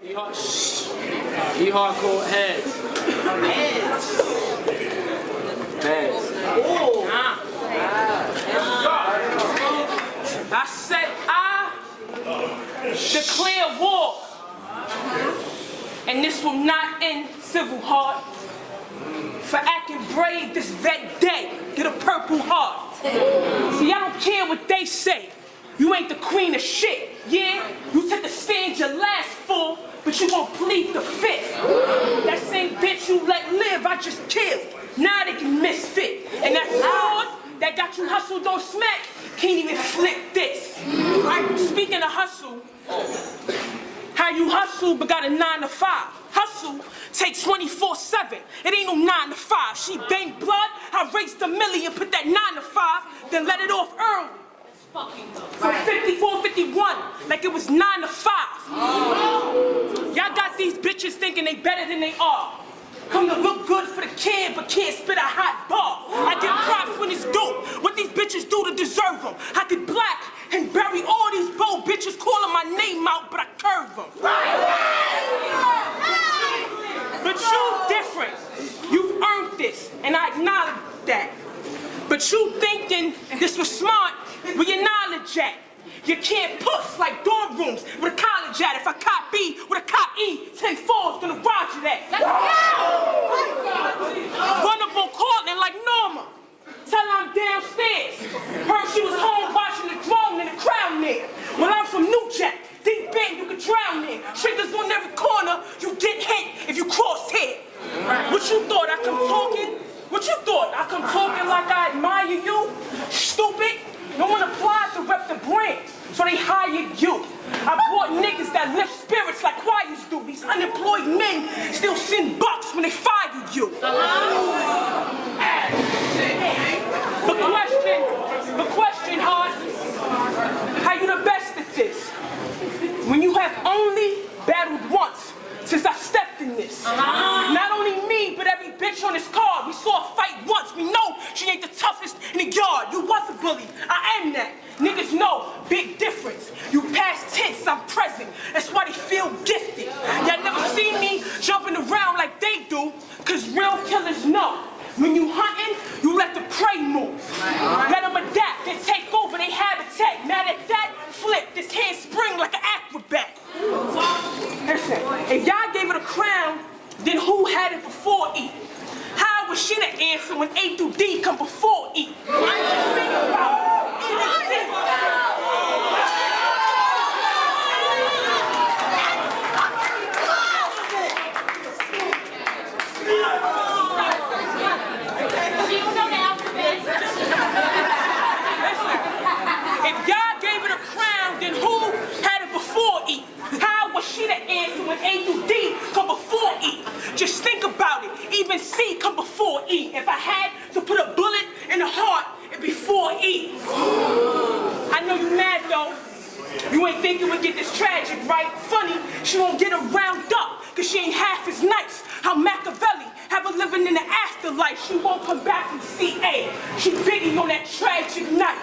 E hardcore heads. Heads. Oh. I said I declare war, and this will not end civil heart. For acting brave this vet day, get a purple heart. See, I don't care what they say. You ain't the queen of shit, yeah? You took the stand your last for, but you won't plead the fifth. That same bitch you let live, I just killed. Now they can misfit. And that sword that got you hustled on smack can't even flip this. Right? Speaking of hustle, how you hustle but got a 9 to 5. Hustle take 24/7. It ain't no 9 to 5. She bang blood, I raised a million, put that 9 to 5, then let it off early. From 54, 51, like it was 9 to 5. Y'all got these bitches thinking they better than they are. Come to look good for the kid, but can't spit a hot bar. I get props when it's due. What these bitches do to deserve them. I get black and bury all these bold bitches calling my name out, but I curve them. But you different. You've earned this, and I acknowledge that. But you thinking this was smart, where your knowledge at? You can't puss like dorm rooms with a college at. If I cop B with a cop E, 10-4's gonna roger that. Let's go! Vulnerable calling like Norma. Tell her I'm downstairs. Heard she was home watching the drone in the crowd there. Well, I'm from New Jack. Deep bend, you can drown in. Triggers on every corner, you get hit if you cross here. What you thought, I come talking? What you thought, I come talking like I admire you? Stupid. No one applied to rep the brand, so they hired you. I brought niggas that lift spirits like choirs do. These unemployed men still send bucks when they fired you. The question, Hart, how you the best at this? When you have only battled once since I stepped in this. Not only me, but every bitch on this card. We saw a fight once. We know she ain't the toughest in the yard. You was a bully. I am that. Niggas know, big difference. You past tense, I'm present. That's why they feel gifted. Y'all never see me jumping around like they do, cause real killers know. When you hunting, you let the prey move. Let them adapt and take over their habitat. Now that flip, this hand spring like an acrobat. Listen, if y'all gave it a crown, then who had it before E? How was she the answer when A through D come before E? Think about it. If y'all gave it a crown, then who had it before E? How was she the answer when A through D come before E? Just think about it. Even C come before E. If I had to put a bullet in the heart, it'd be 4E. I know you mad though. You ain't think you would get this tragic, right? Funny, she won't get her round up, cause she ain't half as nice. How Machiavelli have her living in the afterlife. She won't come back from CA. She Biggie on that tragic night.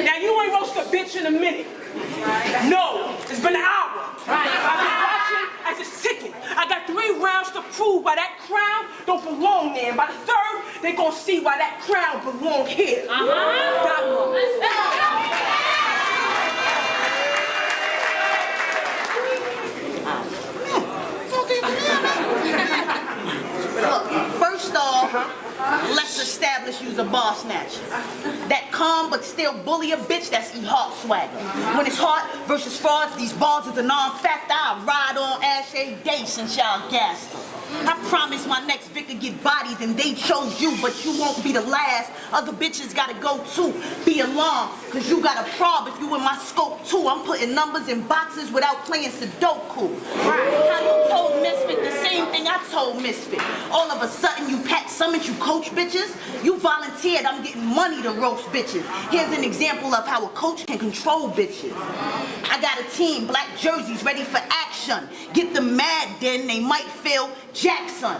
Now you ain't roast a bitch in a minute. No, it's been an hour. I've been watching as it's ticking. I got 3 rounds to prove why that crown don't belong there. And by the 3rd, they gonna see why that crown belong here. Look, first off, let's establish you's a bar snatcher. That calm but still bully a bitch, that's E-Heart swagger. When it's hard versus frauds, these bars is a non-factor. I ride on Ashay Day since y'all gassed them. I promise my next Vicar get bodied and they chose you, but you won't be the last. Other bitches gotta go too. Be alarmed, cause you got a prob if you in my scope too. I'm putting numbers in boxes without playing Sudoku. How you told Misfit the same thing I told Misfit. All of a sudden you Pat Summit, you coach bitches. You volunteered, I'm getting money to roast bitches. Here's an example of how a coach can control bitches. I got a team, black jerseys ready for action. Get them mad then, they might feel Jackson.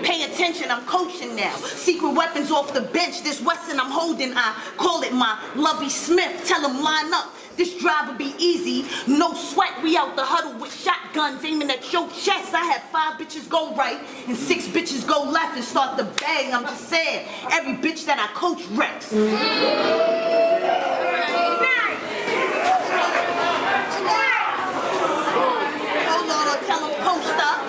Pay attention, I'm coaching now. Secret weapons off the bench, this Wesson I'm holding, I call it my Lovey Smith. Tell them line up, This drive will be easy, no sweat. We out the huddle with shotguns aiming at your chest. I had 5 bitches go right and 6 bitches go left and start to bang. I'm just saying, every bitch that I coach wrecks. Hold on, or tell them post up,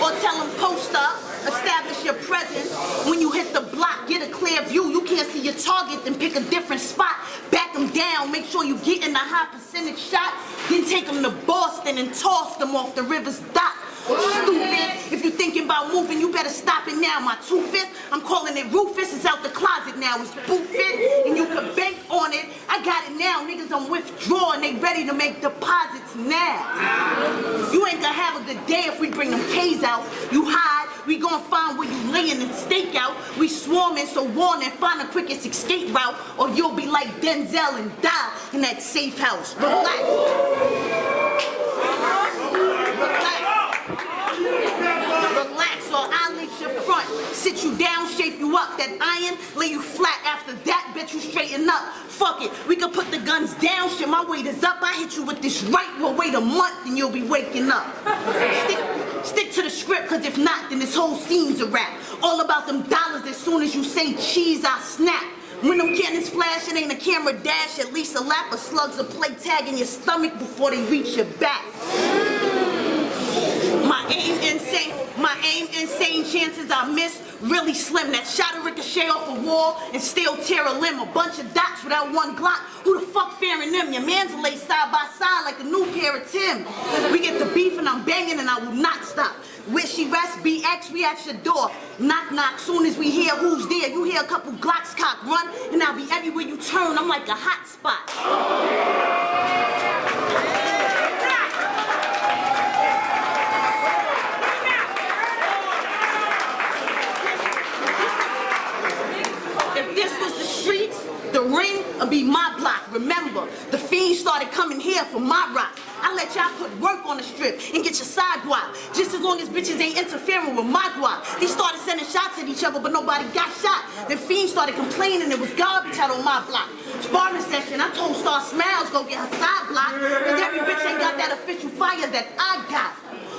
or tell them post up. Establish your presence. When you hit the block, get a clear view. You can't see your target, then pick a different spot. Back them down, make sure you get in a high percentage shot. Then take them to Boston and toss them off the river's dock. Stupid. If you thinking about moving, you better stop it now. My 2-5, I'm calling it Rufus. It's out the closet now. It's boofing, and you can bank on it. I got it now. Niggas on withdraw, and they ready to make deposits now. You ain't gonna have a good day if we bring them K's out. You hide, we gonna find where you laying and stake out. We swarming, so warn and find the quickest escape route, or you'll be like Denzel and die in that safe house. Relax. Relax, or I'll leave your front. Sit you down, shape you up. That iron, lay you flat. After that, bet you straighten up. Fuck it, we can put the guns down. Shit, my weight is up. I hit you with this right. We'll wait a month and you'll be waking up. Stick to the script, cause if not, then this whole scene's a wrap. All about them dollars. As soon as you say cheese, I snap. When them cannons flash, it ain't a camera dash. At least a lap of slugs will play tag in your stomach before they reach your back. My aim insane, chances I miss really slim. That shot a ricochet off a wall and still tear a limb. A bunch of dots without one Glock. Who the fuck fearing them? Your man's lay side by side like a new pair of Tim. We get the beef and I'm banging and I will not stop. Where she rests, BX, we at your door. Knock, knock, soon as we hear who's there. You hear a couple Glocks cock run and I'll be everywhere you turn. I'm like a hot spot. The ring will be my block. Remember, the fiends started coming here for my rock. I let y'all put work on the strip and get your sidewalk. Just as long as bitches ain't interfering with my guap. They started sending shots at each other, but nobody got shot. The fiends started complaining it was garbage out on my block. Sparring session, I told Star Smiles go get her side block, cause every bitch ain't got that official fire that I got.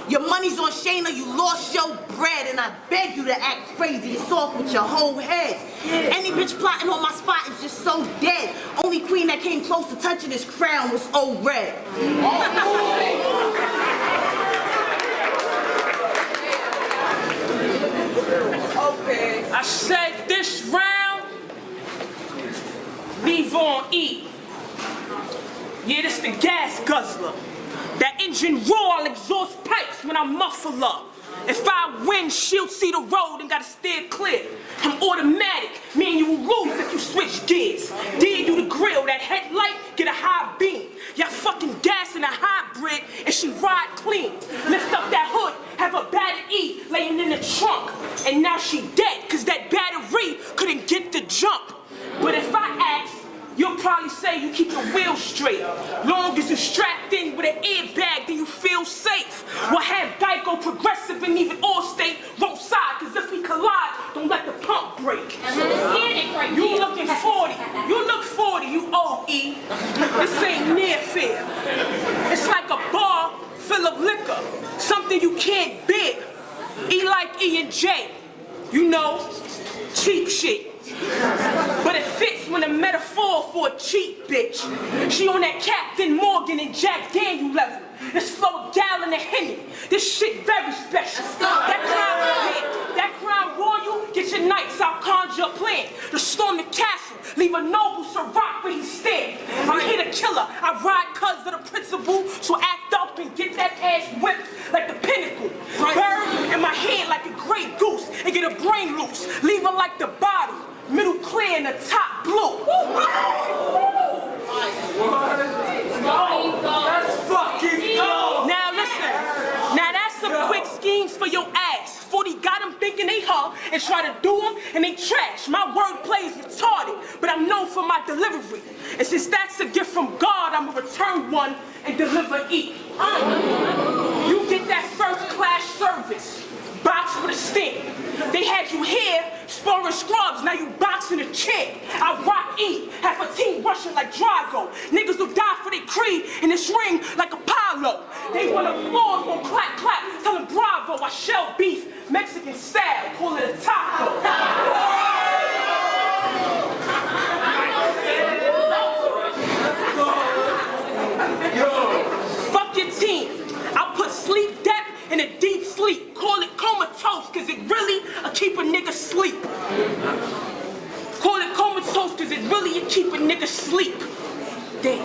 Your money's on Shayna, you lost your bread, and I beg you to act crazy. It's off with your whole head. Any bitch plotting on my spot is just so dead. Only queen that came close to touching his crown was old red. Okay, I said this round, leave on E. Yeah, this the gas guzzler. That engine roar, I'll exhaust pipes when I muffle up. If I win, she'll see the road and gotta steer clear. I'm automatic, meaning you will lose if you switch gears. Dare you to grill, that headlight, get a high beam. Y'all fucking gas in a hybrid and she ride clean. Lift up that hood, have a battered E laying in the trunk. And now she dead, cause that battery couldn't get the jump. But if I ask, you'll probably say you keep your wheels straight. Long as you're strapped in with an airbag, then you feel safe. We'll have Geico, Progressive, and even Allstate roll side, cause if we collide, don't let the pump break. You looking 40, you look 40, you old E. This ain't near fair. It's like a bar full of liquor, something you can't bear. E like E and J, you know, cheap shit. But it fits when a metaphor for a cheap bitch. She on that Captain Morgan and Jack Daniel level. This flow a gallon of Henny. This shit very special. That crown royal, get your knights, I'll conjure a plan. To storm the castle, leave a noble Ciroc where he stand. I'm here to kill her. I ride cuz of the principal, so act up and get that ass whipped like the pinnacle. Bird in my hand like a gray goose and get a brain loose. Leave her like the bottom. Middle clear and the top blue. Let's fucking go. Now listen. Now that's some quick schemes for your ass. 40 got them thinking they her and try to do them and they trash. My wordplay is retarded, but I'm known for my delivery. And since that's a gift from God, I'ma return one and deliver E. You get that first class service. Box with a stamp. They had you here sparring scrubs, now you boxing a chick. I rock E, half a team rushing like Drago. Niggas will die for their creed in this ring like Apollo. They want applause, won't clap, clap, tell them bravo. I shell beef, Mexican style, call it a taco. Fuck your team. I'll put sleep depth in a deep sleep. Call it comatose, cause it really keep a nigga sleep. Call it comatose, cause it really keep a nigga sleep. Damn.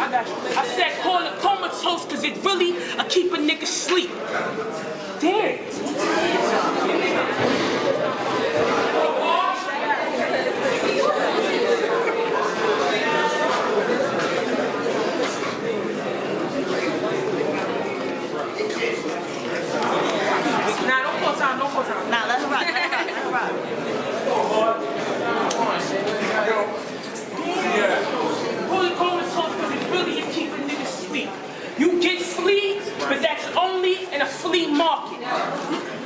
I said call it comatose cause it really keep a nigga sleep. Damn. Nah, don't call time, don't call time. Nah, let her rock, let her rock, let her rock. Call it comatose cause it really keep a nigga sleep. You get sleep, but that's only in a flea market.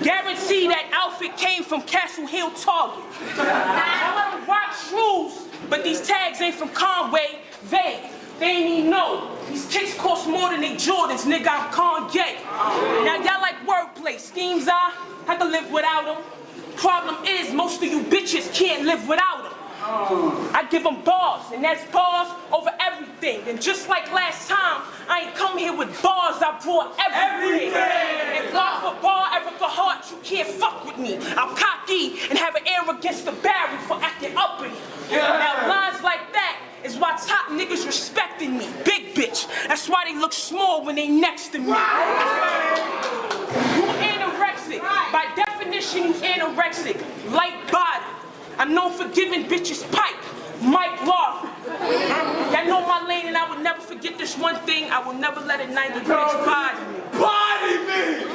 Guarantee that outfit came from Castle Hill Target. I let them rock shoes, but these tags ain't from Conway. They ain't even know. These kicks cost more than they Jordans, nigga, I'm Kanye. Now y'all like wordplay, schemes I can live without them. Problem is, most of you bitches can't live without them. I give them bars, and that's bars over everything. And just like last time, I ain't come here with bars, I brought everything. And bar for bar, Erica Hart, you can't fuck with me. I'm cocky and have an air against the barrel for acting uppity. Now lines like that is why top niggas respecting me. Big bitch, that's why they look small when they next to me. You anorexic, by definition you anorexic. Light body. I'm known for giving bitches pipe. Mike Larkin. Y'all know my lane and I would never forget this one thing. I will never let a 90 bitch body me. Body me!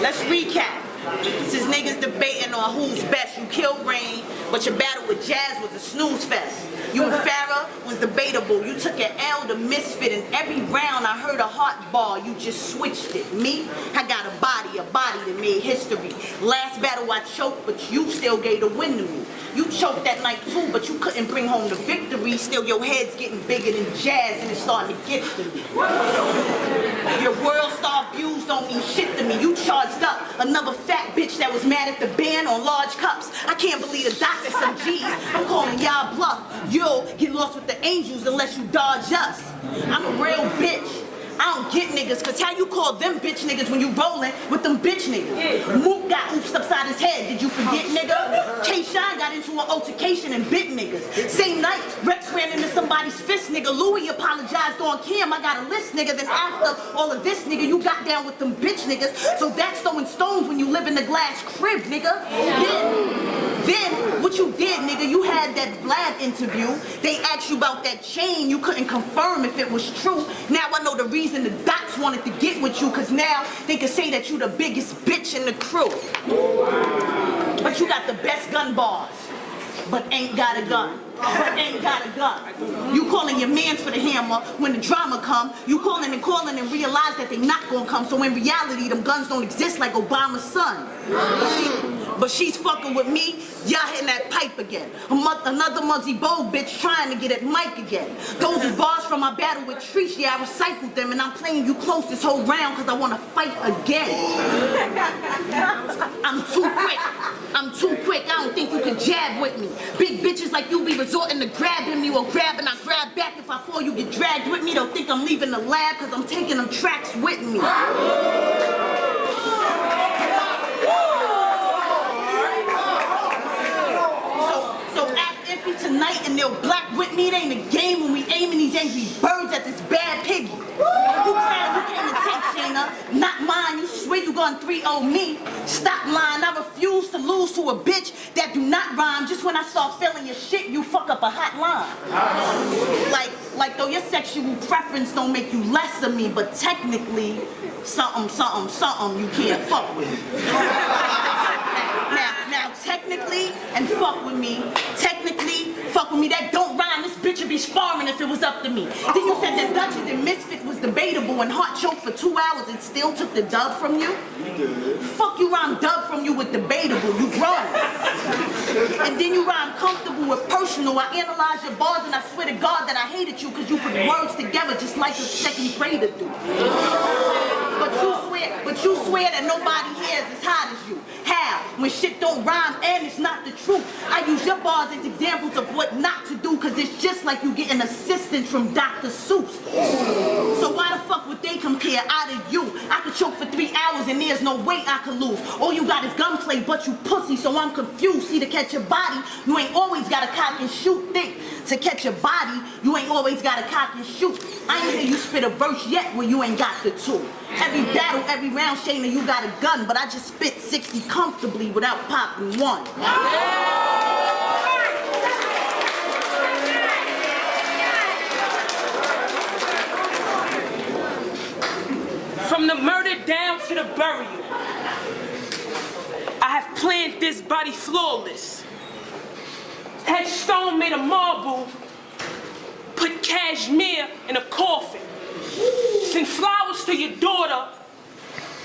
Let's recap. This is niggas debating on who's best. You killed Rain, but your battle with Jazz was a snooze fest. You and Farrah was debatable. You took an L to Misfit, and every round I heard a heart ball. You just switched it. Me, I got a body that made history. Last battle I choked, but you still gave the win to me. You choked that night too, but you couldn't bring home the victory. Still, your head's getting bigger than Jazz, and it's starting to get to me. Your world star views don't mean shit to me. You charged up another fat bitch that was mad at the band on large cups. I can't believe the dots at some G's. I'm calling y'all bluff. You'll get lost with the angels unless you dodge us. I'm a real bitch. I don't get niggas, cause how you call them bitch niggas when you rollin' with them bitch niggas? Mook got oops upside his head, did you forget nigga? K-Shine got into an altercation and bit niggas. Same night, Rex ran into somebody's fist nigga. Louis apologized on cam, I got a list nigga. Then after all of this nigga, you got down with them bitch niggas. So that's throwing stones when you live in the glass crib nigga. Then what you did nigga, you had that Vlad interview. They asked you about that chain, you couldn't confirm if it was true. Now I know the reason the dots wanted to get with you, cause now they can say that you the biggest bitch in the crew. But you got the best gun bars, but ain't got a gun. But ain't got a gun. You calling your mans for the hammer when the drama come. You calling and realize that they not gonna come. So in reality, them guns don't exist like Obama's son. But she's fucking with me, y'all hitting that pipe again. Another Muggsy Bogue bitch trying to get at Mike again. Those is bars from my battle with Trish, yeah, I recycled them, and I'm playing you close this whole round because I want to fight again. I'm too quick, I don't think you can jab with me. Big bitches like you be resorting to grabbing me or grabbing, I grab back. If I fall, you get dragged with me. They'll think I'm leaving the lab because I'm taking them tracks with me. Tonight and they'll black with me. It ain't a game when we aiming these angry birds at this bad piggy. You came to take Shayna, not mine. You swear you gonna 3-0 me. Stop lying. I refuse to lose to a bitch that do not rhyme. Just when I start feeling your shit, you fuck up a hot line. Like though your sexual preference don't make you less of me, but technically, something you can't fuck with. Now, technically, and fuck with me, that don't rhyme. This bitch would be sparring if it was up to me. Then you said that Duchess and Misfit was debatable and heart choked for 2 hours and still took the dub from you? Fuck you rhyme dub from you with debatable, you grown. And then you rhyme comfortable with personal. I analyze your bars and I swear to God that I hated you because you put words together just like a second grader do. But you swear that nobody here is as hot as you. How? When shit don't rhyme and it's not the truth. I use your bars as examples of what not to do because it's just like you getting assistance from Dr. Seuss. So why the fuck would they compare out of you? I could choke for 3 hours and there's no way I could lose. All you got is gunplay, but you pussy, so I'm confused. See, to catch your body, you ain't always got to cock and shoot. Think, to catch your body, you ain't always got to cock and shoot. I ain't hear you spit a verse yet where you ain't got the tool. Every battle, every round, Shayna, you got a gun, but I just spit 60 comfortably without popping one. From the murder down to the burial, I have planned this body flawless. Headstone made of marble, put cashmere in a coffin. Send flowers to your daughter,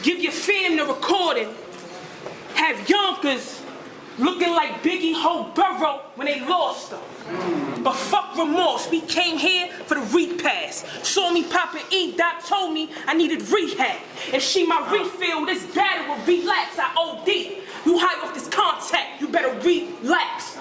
give your fam the recording. Have Yonkers looking like Biggie Ho Burrow when they lost her. But fuck remorse, we came here for the repass. Saw me popping E, Doc told me I needed rehab. If she my refill, this battle will relax, I OD. You high off this contact, you better relax.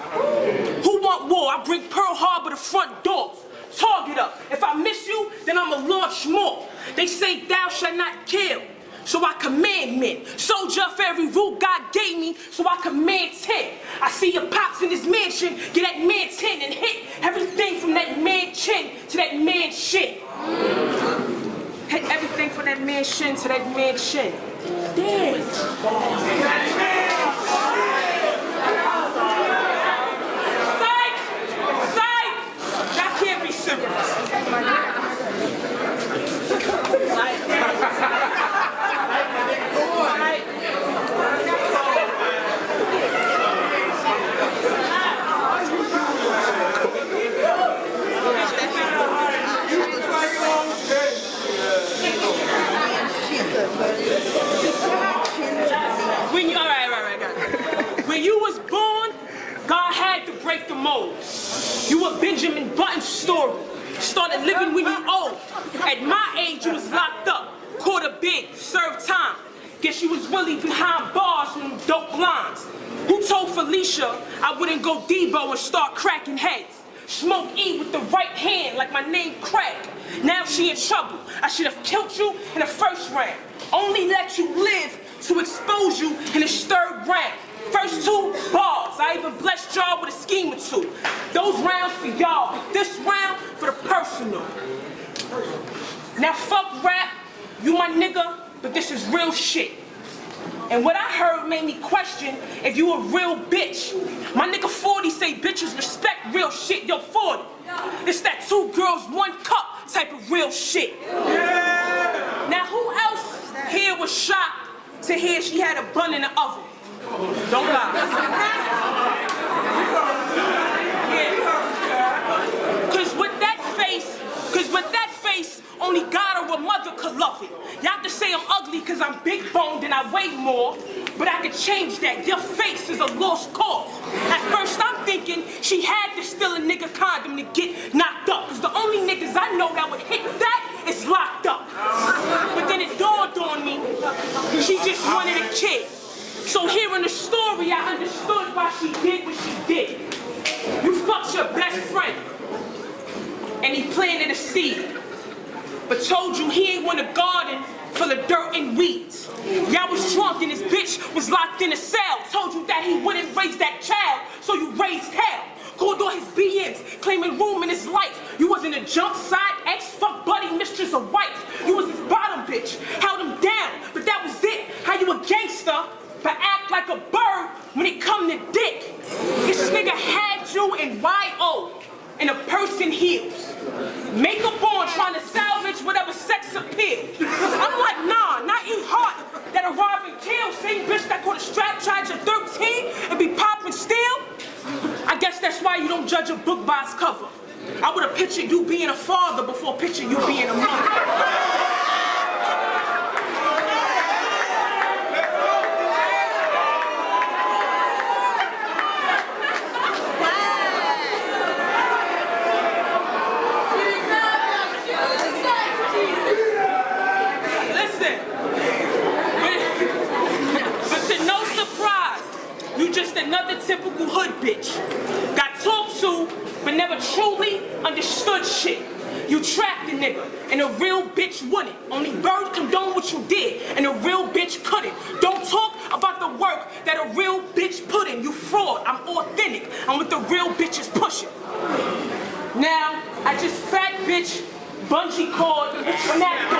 Who want war? I bring Pearl Harbor to front doors. Target up. If I miss you, then I'ma launch more. They say thou shalt not kill, so I command men. Soldier for every rule God gave me, so I command 10. I see your pops in this mansion, get that man 10 and hit everything from that man chin to that man shit. Hit everything from that man shin to that man chin. Damn. When you was born, God had to break the mold. You were Benjamin Button's story. Started living when you old. At my age, you was locked up. Caught a bid, served time. Guess you was really behind bars from dope lines. Who told Felicia I wouldn't go Debo and start cracking heads? Smoke E with the right hand like my name Craig. Now she in trouble. I should have killed you in the first round. Only let you live to expose you in the third round. First 2 bars, I even blessed y'all with a scheme or 2. Those rounds for y'all, but this round for the personal. Now fuck rap, you my nigga, but this is real shit. And what I heard made me question if you a real bitch. My nigga 40 say bitches respect real shit. Yo, 40, it's that 2 girls, 1 cup type of real shit. Yeah. Now who else here was shocked to hear she had a bun in the oven? Don't lie. Yeah. Cause with that face, only God or a mother could love it. Y'all can say I'm ugly cause I'm big boned and I weigh more, but I could change that. Your face is a lost cause. At first I'm thinking she had to steal a nigga condom to get knocked up, cause the only niggas I know that would hit that is locked up. But then it dawned on me, she just wanted a kid. So hearing the story, I understood why she did what she did. You fucked your best friend, and he planted a seed, but told you he ain't want a garden full of dirt and weeds. Y'all was drunk and this bitch was locked in a cell. Told you that he wouldn't raise that child, so you raised hell. Called all his BMs, claiming room in his life. You wasn't a jump side ex, fuck buddy, mistress or wife. You was his bottom bitch, held him down, but that was it. How you a gangster, but act like a bird when it come to dick. This nigga had you in YO and a purse and heels. Makeup on, trying to salvage whatever sex appeal. I'm like, nah, not E Hart that arrived and killed. Same bitch that caught a strap charge at 13 and be popping still. I guess that's why you don't judge a book by its cover. I would have pictured you being a father before picturing you being a mother. Just another typical hood bitch. Got talked to, but never truly understood shit. You trapped a nigga, and a real bitch wouldn't. Only bird condone what you did, and a real bitch couldn't. Don't talk about the work that a real bitch put in. You fraud, I'm authentic. I'm what the real bitches pushing. Now, I just fat bitch bungee cord snapped.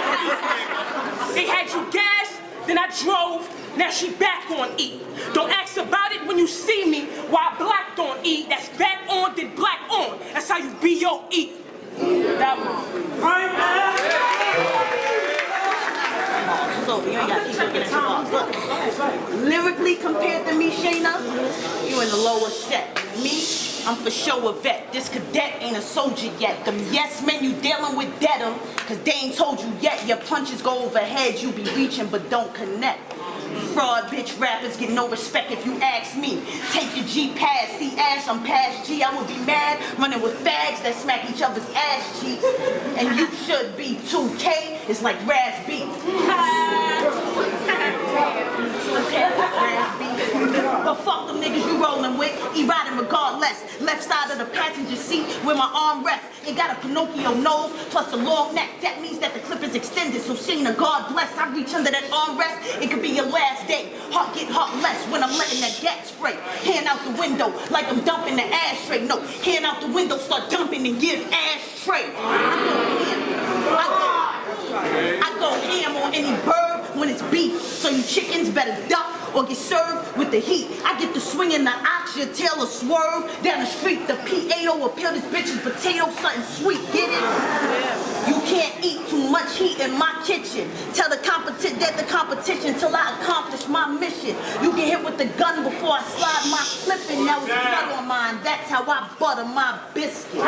They had you gas, then I drove. Now she back on E. Don't ask about it when you see me while black on E. That's back on, then black on. That's how you B-O-E. That one. So you ain't got to keep looking at the bars. Look, lyrically compared to me, Shayna, you in the lower set. Me, I'm for sure a vet. This cadet ain't a soldier yet. Them yes men you dealing with dead 'em, cause they ain't told you yet. Your punches go overhead, you be reaching but don't connect. Fraud bitch rappers get no respect if you ask me. Take your G pass, see ass, I'm past G. I would be mad running with fags that smack each other's ass cheeks. And you should be 2K, it's like Raz B. 2K, Raz B. But fuck them niggas you rolling with, he riding regardless. Left side of the passenger seat where my arm rests. It got a Pinocchio nose plus a long neck. That means that the clip is extended. So Shayna, God bless, I reach under that armrest. It could be your last day. Heart get heartless when I'm letting that gas spray. Hand out the window like I'm dumping the ashtray. No, hand out the window, start dumping and give ashtray. I go ham on any bird when it's beef. So you chickens better duck or get served with the heat. I get the swing in the ox, your tail will swerve down the street. The P8 will peel this bitch's potato, something sweet, get it? You can't eat too much heat in my kitchen. Tell the competition till I accomplish my mission. You get hit with the gun before I slide my clip in. That was blood on mine, that's how I butter my biscuit.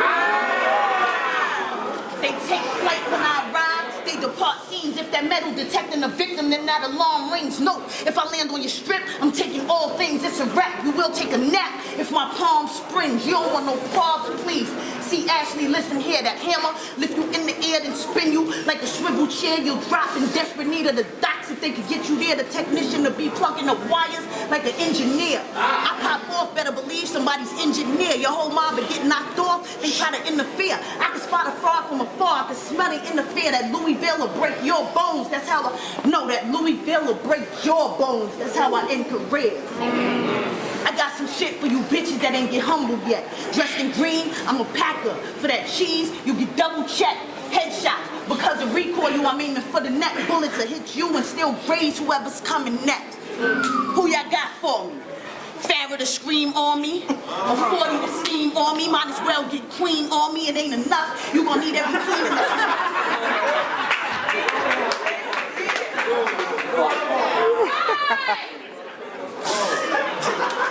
They take flight when I ride, they depart scenes. If that metal detecting a victim, then that alarm rings. No, if I land on your strip, I'm taking all things, it's a wrap. You will take a nap if my palm springs. You don't want no problems, please. See, Ashley, listen here, that hammer lift you in the air, then spin you like a swivel chair. You'll drop in desperate need of the docs if they could get you there. The technician to be plugging up wires like an engineer. I pop off, better believe somebody's engineer. Your whole mob would get knocked off, they try to interfere. I can spot a fraud from afar, I can smell it in the fear. That Louisville will break your bones, that's how I know that Louisville will break your bones. That's how I end careers. I got some shit for you bitches that ain't get humbled yet. Dressed in green, I'm a packer. For that cheese, you get double checked. Headshot. Because of recoil, you I'm aiming for the neck. Bullets will hit you and still graze whoever's coming next. Who y'all got for me? Farrah to scream on me, or 40 to scheme on me. Might as well get queen on me. It ain't enough. You gonna need every queen in the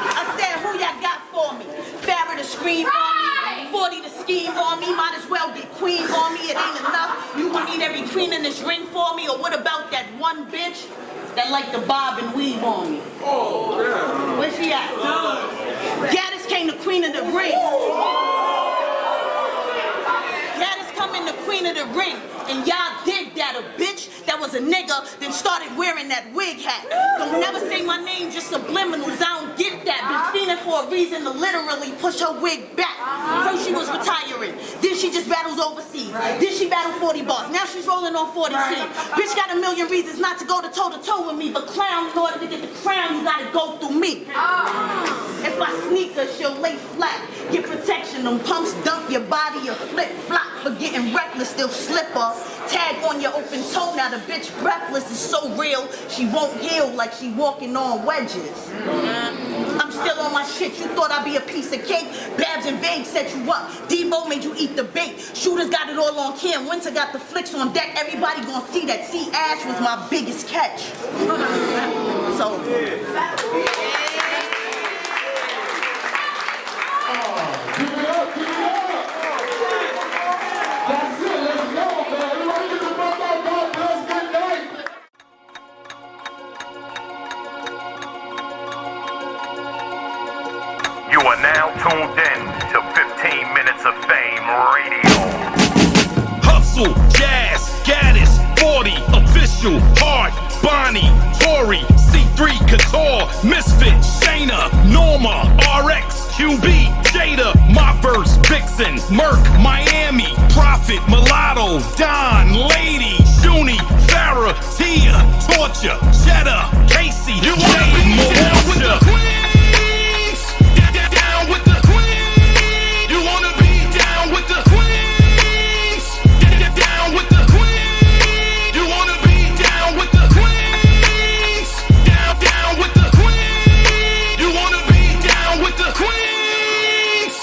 I said, who y'all got for me? Farrah to scream on me, 40 to scheme on me. Might as well get queen on me. It ain't enough. You gonna need every queen in this ring for me. Or what about that one bitch that like to bob and weave on me? Oh, yeah. Where's she at? Gaddis came the queen of the ring. Gaddis coming the queen of the ring. And y'all did that, a bitch that was a nigga, then started wearing that wig hat. Don't never say my name, just subliminals, I don't get that. Been feeling for a reason to literally push her wig back. First she was retiring, then she just battles overseas. Then she battled 40 bars, now she's rolling on 40 C's. Bitch got a million reasons not to go to toe-to-toe with me, but clown, in order to get the crown, you gotta go through me. If I sneak her, she'll lay flat, get protection. Them pumps dump your body, a flip-flop. For getting reckless, they'll slip her. Tag on your open toe, now the bitch breathless is so real, she won't heal like she walking on wedges. I'm still on my shit. You thought I'd be a piece of cake. Babs and Vague set you up. Debo made you eat the bait. Shooters got it all on cam. Winter got the flicks on deck. Everybody gonna see that. See, Ash was my biggest catch. So. That's it, let's go, man. Everybody get the fuck out, God bless, good night. You are now tuned in to 15 Minutes of Fame Radio. Hustle, Jazz, Gaddis, 40, Official, Hard, Bonnie, Tori, C3, Couture, Misfit, Shayna, Norma, RX, QB, Jada, My Verse, Vixen, Merc, Miami, Prophet, Mulatto, Don, Lady, Shuni, Farrah, Tia, Torture, Jetta, Casey, you wanna be down with the queens? Down with the queens. You wanna be down with the queens? Down with the queens. You wanna be down with the queens? Down with the queens. You wanna be down with the queens?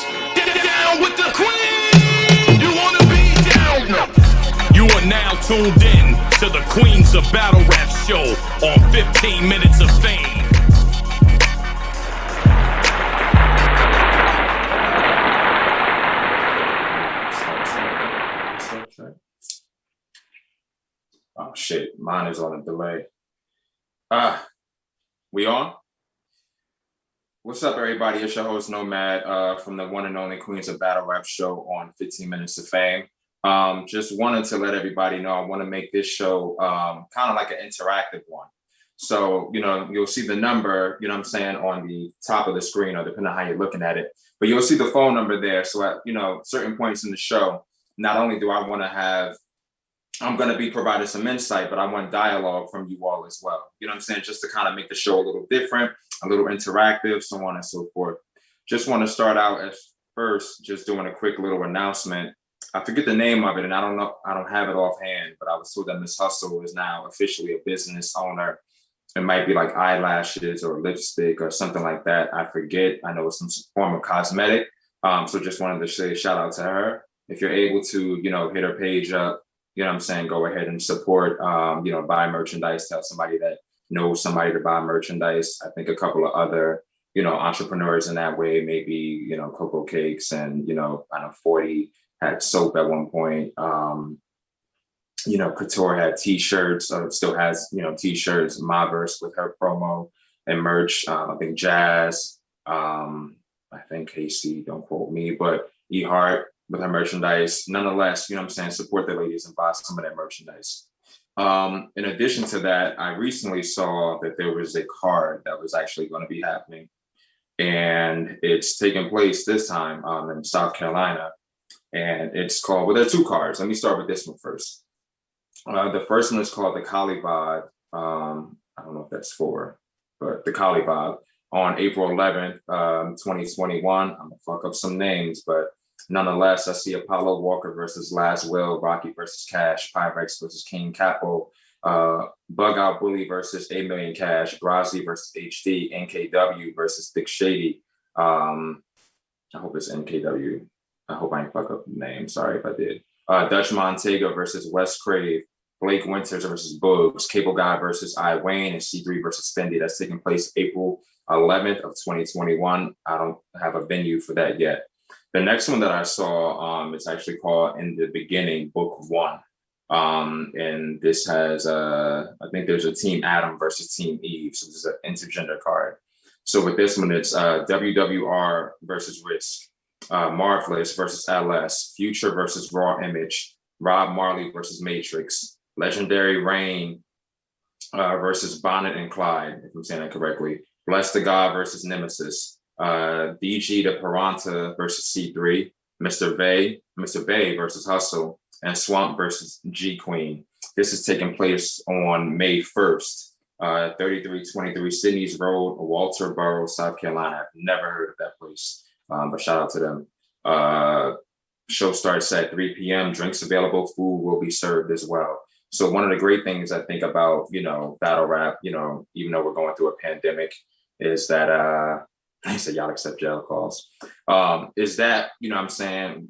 Down with the queens. You wanna be down. You are now tuned in to the Queens of Battle Rap show on 15 Minutes of Fame. Oh shit, mine is on a delay. We on? What's up, everybody? It's your host Nomad from the one and only Queens of Battle Rap show on 15 Minutes of Fame. Just wanted to let everybody know I want to make this show kind of like an interactive one. So, you'll see the number, on the top of the screen, or depending on how you're looking at it. But you'll see the phone number there. So at, certain points in the show, not only do I want to have, I'm going to be providing some insight, but I want dialogue from you all as well. Just to kind of make the show a little different, a little interactive, so on and so forth. Just want to start out at first, just doing a quick little announcement. I forget the name of it, and I don't know, I don't have it offhand, but I was told that Miss Hustle is now officially a business owner. It might be like eyelashes or lipstick or something like that. I forget. I know it's some form of cosmetic. So just wanted to say a shout out to her. If you're able to, hit her page up, go ahead and support, buy merchandise, tell somebody that knows somebody to buy merchandise. I think a couple of other, entrepreneurs in that way, maybe, Cocoa Cakes and, I know 40 had soap at one point. Couture had t-shirts, still has, t-shirts, My Verse with her promo and merch. I think Jazz, I think Casey, don't quote me, but E Heart with her merchandise. Nonetheless, support the ladies and buy some of that merchandise. In addition to that, I recently saw that there was a card that was actually going to be happening, and it's taking place this time in South Carolina. And it's called, well, there are two cards. Let me start with this one first. The first one is called the Kali Vibe. I don't know if that's for, but the Kali Vibe on April 11th, 2021. I'm gonna fuck up some names, but nonetheless, I see Apollo Walker versus Last Will, Rocky versus Cash, Pyrex versus King Capo, Bug Out Bully versus 8 Million Cash, Grazi versus HD, NKW versus Big Shady. I hope it's NKW. I hope I ain't fuck up the name. Sorry if I did. Dutch Montega versus Wes Crave, Blake Winters versus Boogs, Cable Guy versus I Wayne, and C3 versus Fendi. That's taking place April 11th of 2021. I don't have a venue for that yet. The next one that I saw, it's actually called In the Beginning, Book 1. And this has, I think there's a Team Adam versus Team Eve. So this is an intergender card. So with this one, it's WWR versus Risk. Marvelous versus LS, Future versus Raw Image, Rob Marley versus Matrix, Legendary Rain versus Bonnet and Clyde, if I'm saying that correctly, Bless the God versus Nemesis, DG the Peranta versus C3, Mr. Bay versus Hustle, and Swamp versus G Queen. This is taking place on May 1st, 3323 Sydney's Road, Walterboro, South Carolina. I've never heard of that place. But shout out to them. Show starts at 3 p.m. Drinks available, food will be served as well. So one of the great things I think about, battle rap, even though we're going through a pandemic, is that I said y'all accept jail calls. Is that, you know what I'm saying,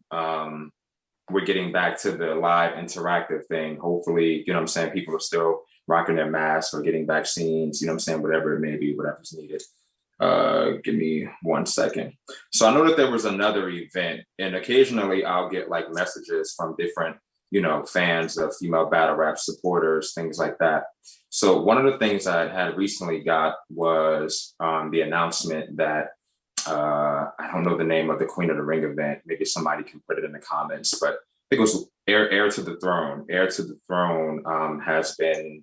we're getting back to the live interactive thing. Hopefully, you know what I'm saying, people are still rocking their masks or getting vaccines, you know what I'm saying, whatever it may be, whatever's needed. Give me 1 second. So I know that there was another event, and occasionally I'll get like messages from different, you know, fans of female battle rap supporters, things like that. So one of the things I had recently got was the announcement that I don't know the name of the Queen of the Ring event. Maybe somebody can put it in the comments, but I think it was Heir to the Throne. Heir to the Throne has been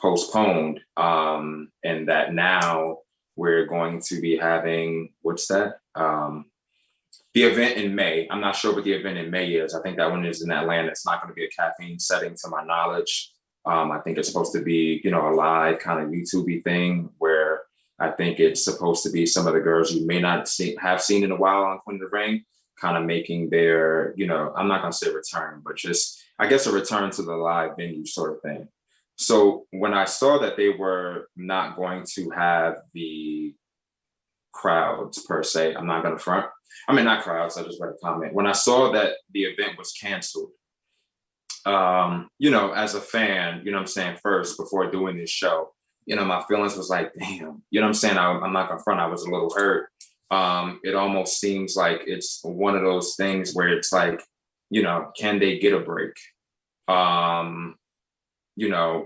postponed, and that now we're going to be having, what's that? The event in May. I'm not sure what the event in May is. I think that one is in Atlanta. It's not going to be a Caffeine setting to my knowledge. I think it's supposed to be, you know, a live kind of YouTube-y thing where I think it's supposed to be some of the girls you may not have seen in a while on Queen of the Ring, kind of making their, you know, I'm not going to say return, but just, I guess, a return to the live venue sort of thing. So when I saw that they were not going to have the crowds per se, I'm not going to front. I mean, not crowds, I just read a comment. When I saw that the event was canceled, you know, as a fan, you know what I'm saying, first, before doing this show, you know, my feelings was like, damn, you know what I'm saying? I'm not gonna front, I was a little hurt. It almost seems like it's one of those things where it's like, you know, can they get a break? You know,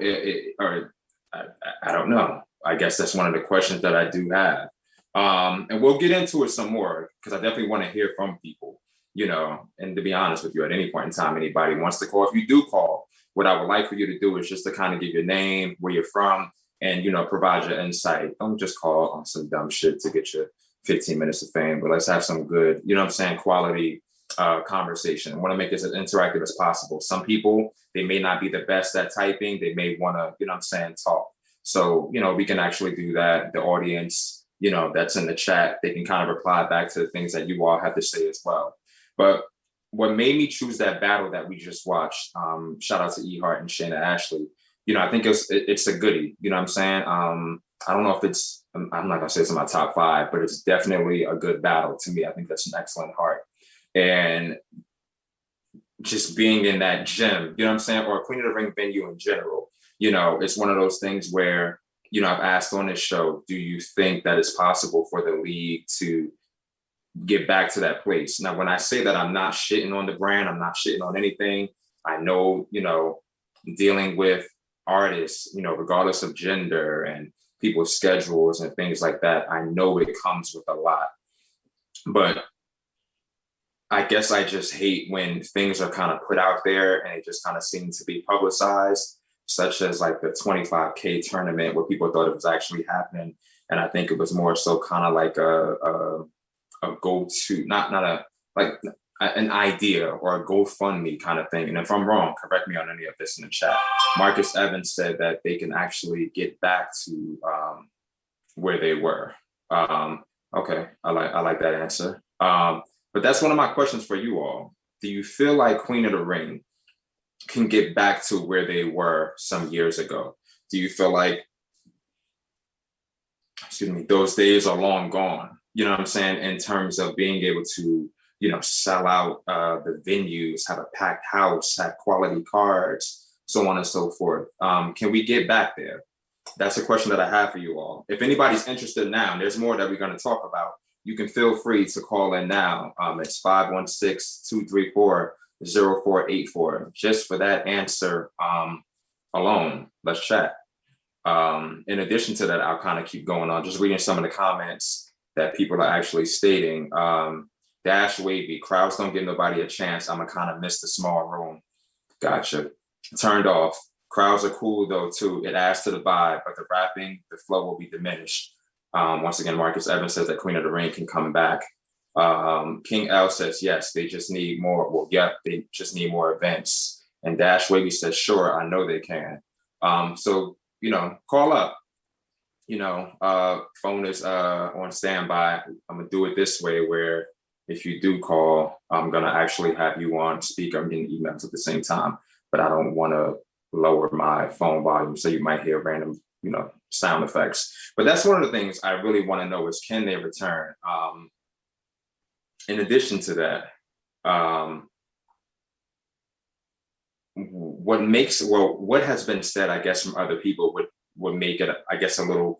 or I don't know. I guess that's one of the questions that I do have. And we'll get into it some more because I definitely want to hear from people, you know, and to be honest with you, at any point in time, anybody wants to call. If you do call, what I would like for you to do is just to kind of give your name, where you're from, and, you know, provide your insight. Don't just call on some dumb shit to get your 15 minutes of fame, but let's have some good, you know what I'm saying, quality conversation. I want to make this as interactive as possible. Some people, they may not be the best at typing. They may want to, you know what I'm saying, talk. So, you know, we can actually do that. The audience, you know, that's in the chat, they can kind of reply back to the things that you all have to say as well. But what made me choose that battle that we just watched, shout out to E Hart and Shayna Ashley, you know, I think it's a goodie, you know what I'm saying? I don't know if it's, I'm not gonna say it's in my top 5, but it's definitely a good battle to me. I think that's an excellent heart. And just being in that gym, you know what I'm saying? Or a Queen of the Ring venue in general, you know, it's one of those things where, you know, I've asked on this show, do you think that it's possible for the league to get back to that place? Now, when I say that, I'm not shitting on the brand, I'm not shitting on anything. I know, you know, dealing with artists, you know, regardless of gender and people's schedules and things like that, I know it comes with a lot. But I guess I just hate when things are kind of put out there and it just kind of seems to be publicized, such as like the 25K tournament where people thought it was actually happening. And I think it was more so kind of like a go-to, not an idea or a GoFundMe kind of thing. And if I'm wrong, correct me on any of this in the chat. Marcus Evans said that they can actually get back to where they were. Okay, I like that answer. But that's one of my questions for you all. Do you feel like Queen of the Ring can get back to where they were some years ago? Do you feel like, excuse me, those days are long gone? You know what I'm saying? In terms of being able to, you know, sell out the venues, have a packed house, have quality cards, so on and so forth. Can we get back there? That's a question that I have for you all. If anybody's interested now, and there's more that we're going to talk about, you can feel free to call in now. It's 516-234-0484. Just for that answer alone, let's chat. In addition to that, I'll kind of keep going on, just reading some of the comments that people are actually stating. Dash Wavy, crowds don't give nobody a chance. I'm going to kind of miss the small room. Gotcha. Turned off. Crowds are cool though too. It adds to the vibe, but the rapping, the flow will be diminished. Once again, Marcus Evans says that Queen of the Ring can come back. King L says, yes, they just need more. Well, yeah, they just need more events. And Dash Wavy says, sure, I know they can. So, you know, call up. You know, phone is on standby. I'm going to do it this way where if you do call, I'm going to actually have you on speaker. I'm getting emails at the same time, but I don't want to lower my phone volume. So you might hear random, sound effects. But that's one of the things I really want to know is, can they return? In addition to that, what has been said, I guess, from other people would make it, I guess, a little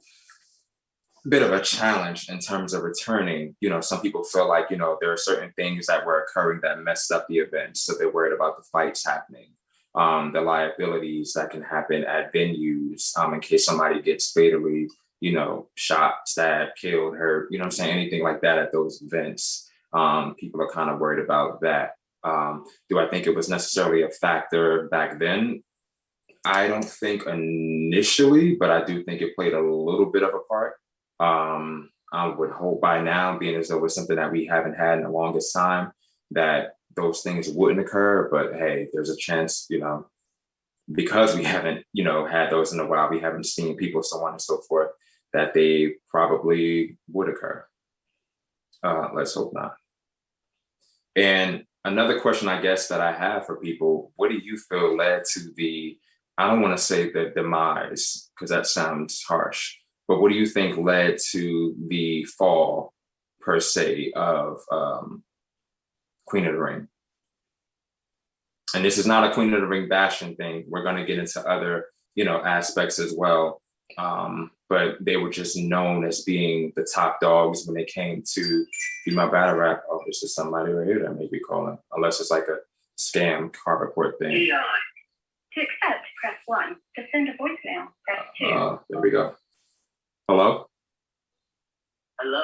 bit of a challenge in terms of returning. Some people feel like, there are certain things that were occurring that messed up the event. So they're worried about the fights happening, the liabilities that can happen at venues, in case somebody gets fatally, shot, stabbed, killed, hurt, anything like that at those events. People are kind of worried about that. Do I think it was necessarily a factor back then? I don't think initially, but I do think it played a little bit of a part. I would hope by now, being as though it's something that we haven't had in the longest time, that those things wouldn't occur. But hey, there's a chance, because we haven't, had those in a while, we haven't seen people, so on and so forth, that they probably would occur. Let's hope not. And another question, I guess, that I have for people: what do you feel led to the, I don't want to say the demise, because that sounds harsh, but what do you think led to the fall, per se, of Queen of the Ring? And this is not a Queen of the Ring bashing thing. We're going to get into other, aspects as well. But they were just known as being the top dogs when it came to female battle rap. Oh, this is somebody right here that may be calling, unless it's like a scam car report thing. To accept, press 1. To send a voicemail, press 2. There we go. Hello? Hello.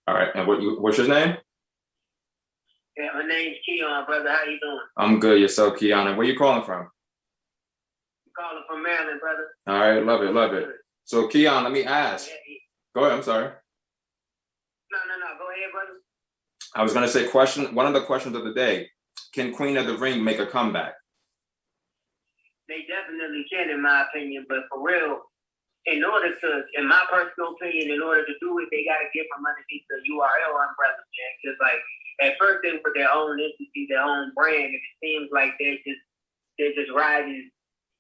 All right, and what's your name? Yeah, my name's Keon, brother. How you doing? I'm good. Yourself, Keon. And where you calling from? I'm calling from Maryland, brother. All right, love it, love it. So, Keon, let me ask. Go ahead, I'm sorry. No. Go ahead, brother. I was going to say, one of the questions of the day: can Queen of the Ring make a comeback? They definitely can, in my opinion. But for real, in my personal opinion, in order to do it, they got to get from underneath the URL umbrella, man. Because, at first they were their own entity, their own brand, and it seems like they're just riding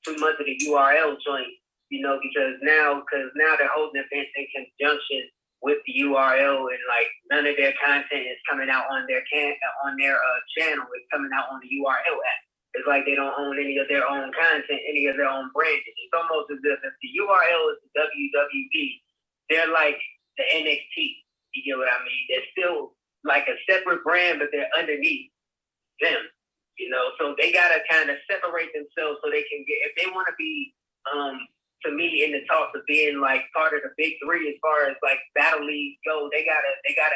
too much of the URL joint. Because now they're holding events in conjunction with the URL, and none of their content is coming out on their channel. It's coming out on the URL app. It's like they don't own any of their own content, any of their own branding. It's almost as if the URL is the WWE, they're like the NXT. You get what I mean? They're still like a separate brand, but they're underneath them. So they gotta kind of separate themselves so they can get, if they want to be to me, in the talks of being part of the big three as far as battle leagues go, they gotta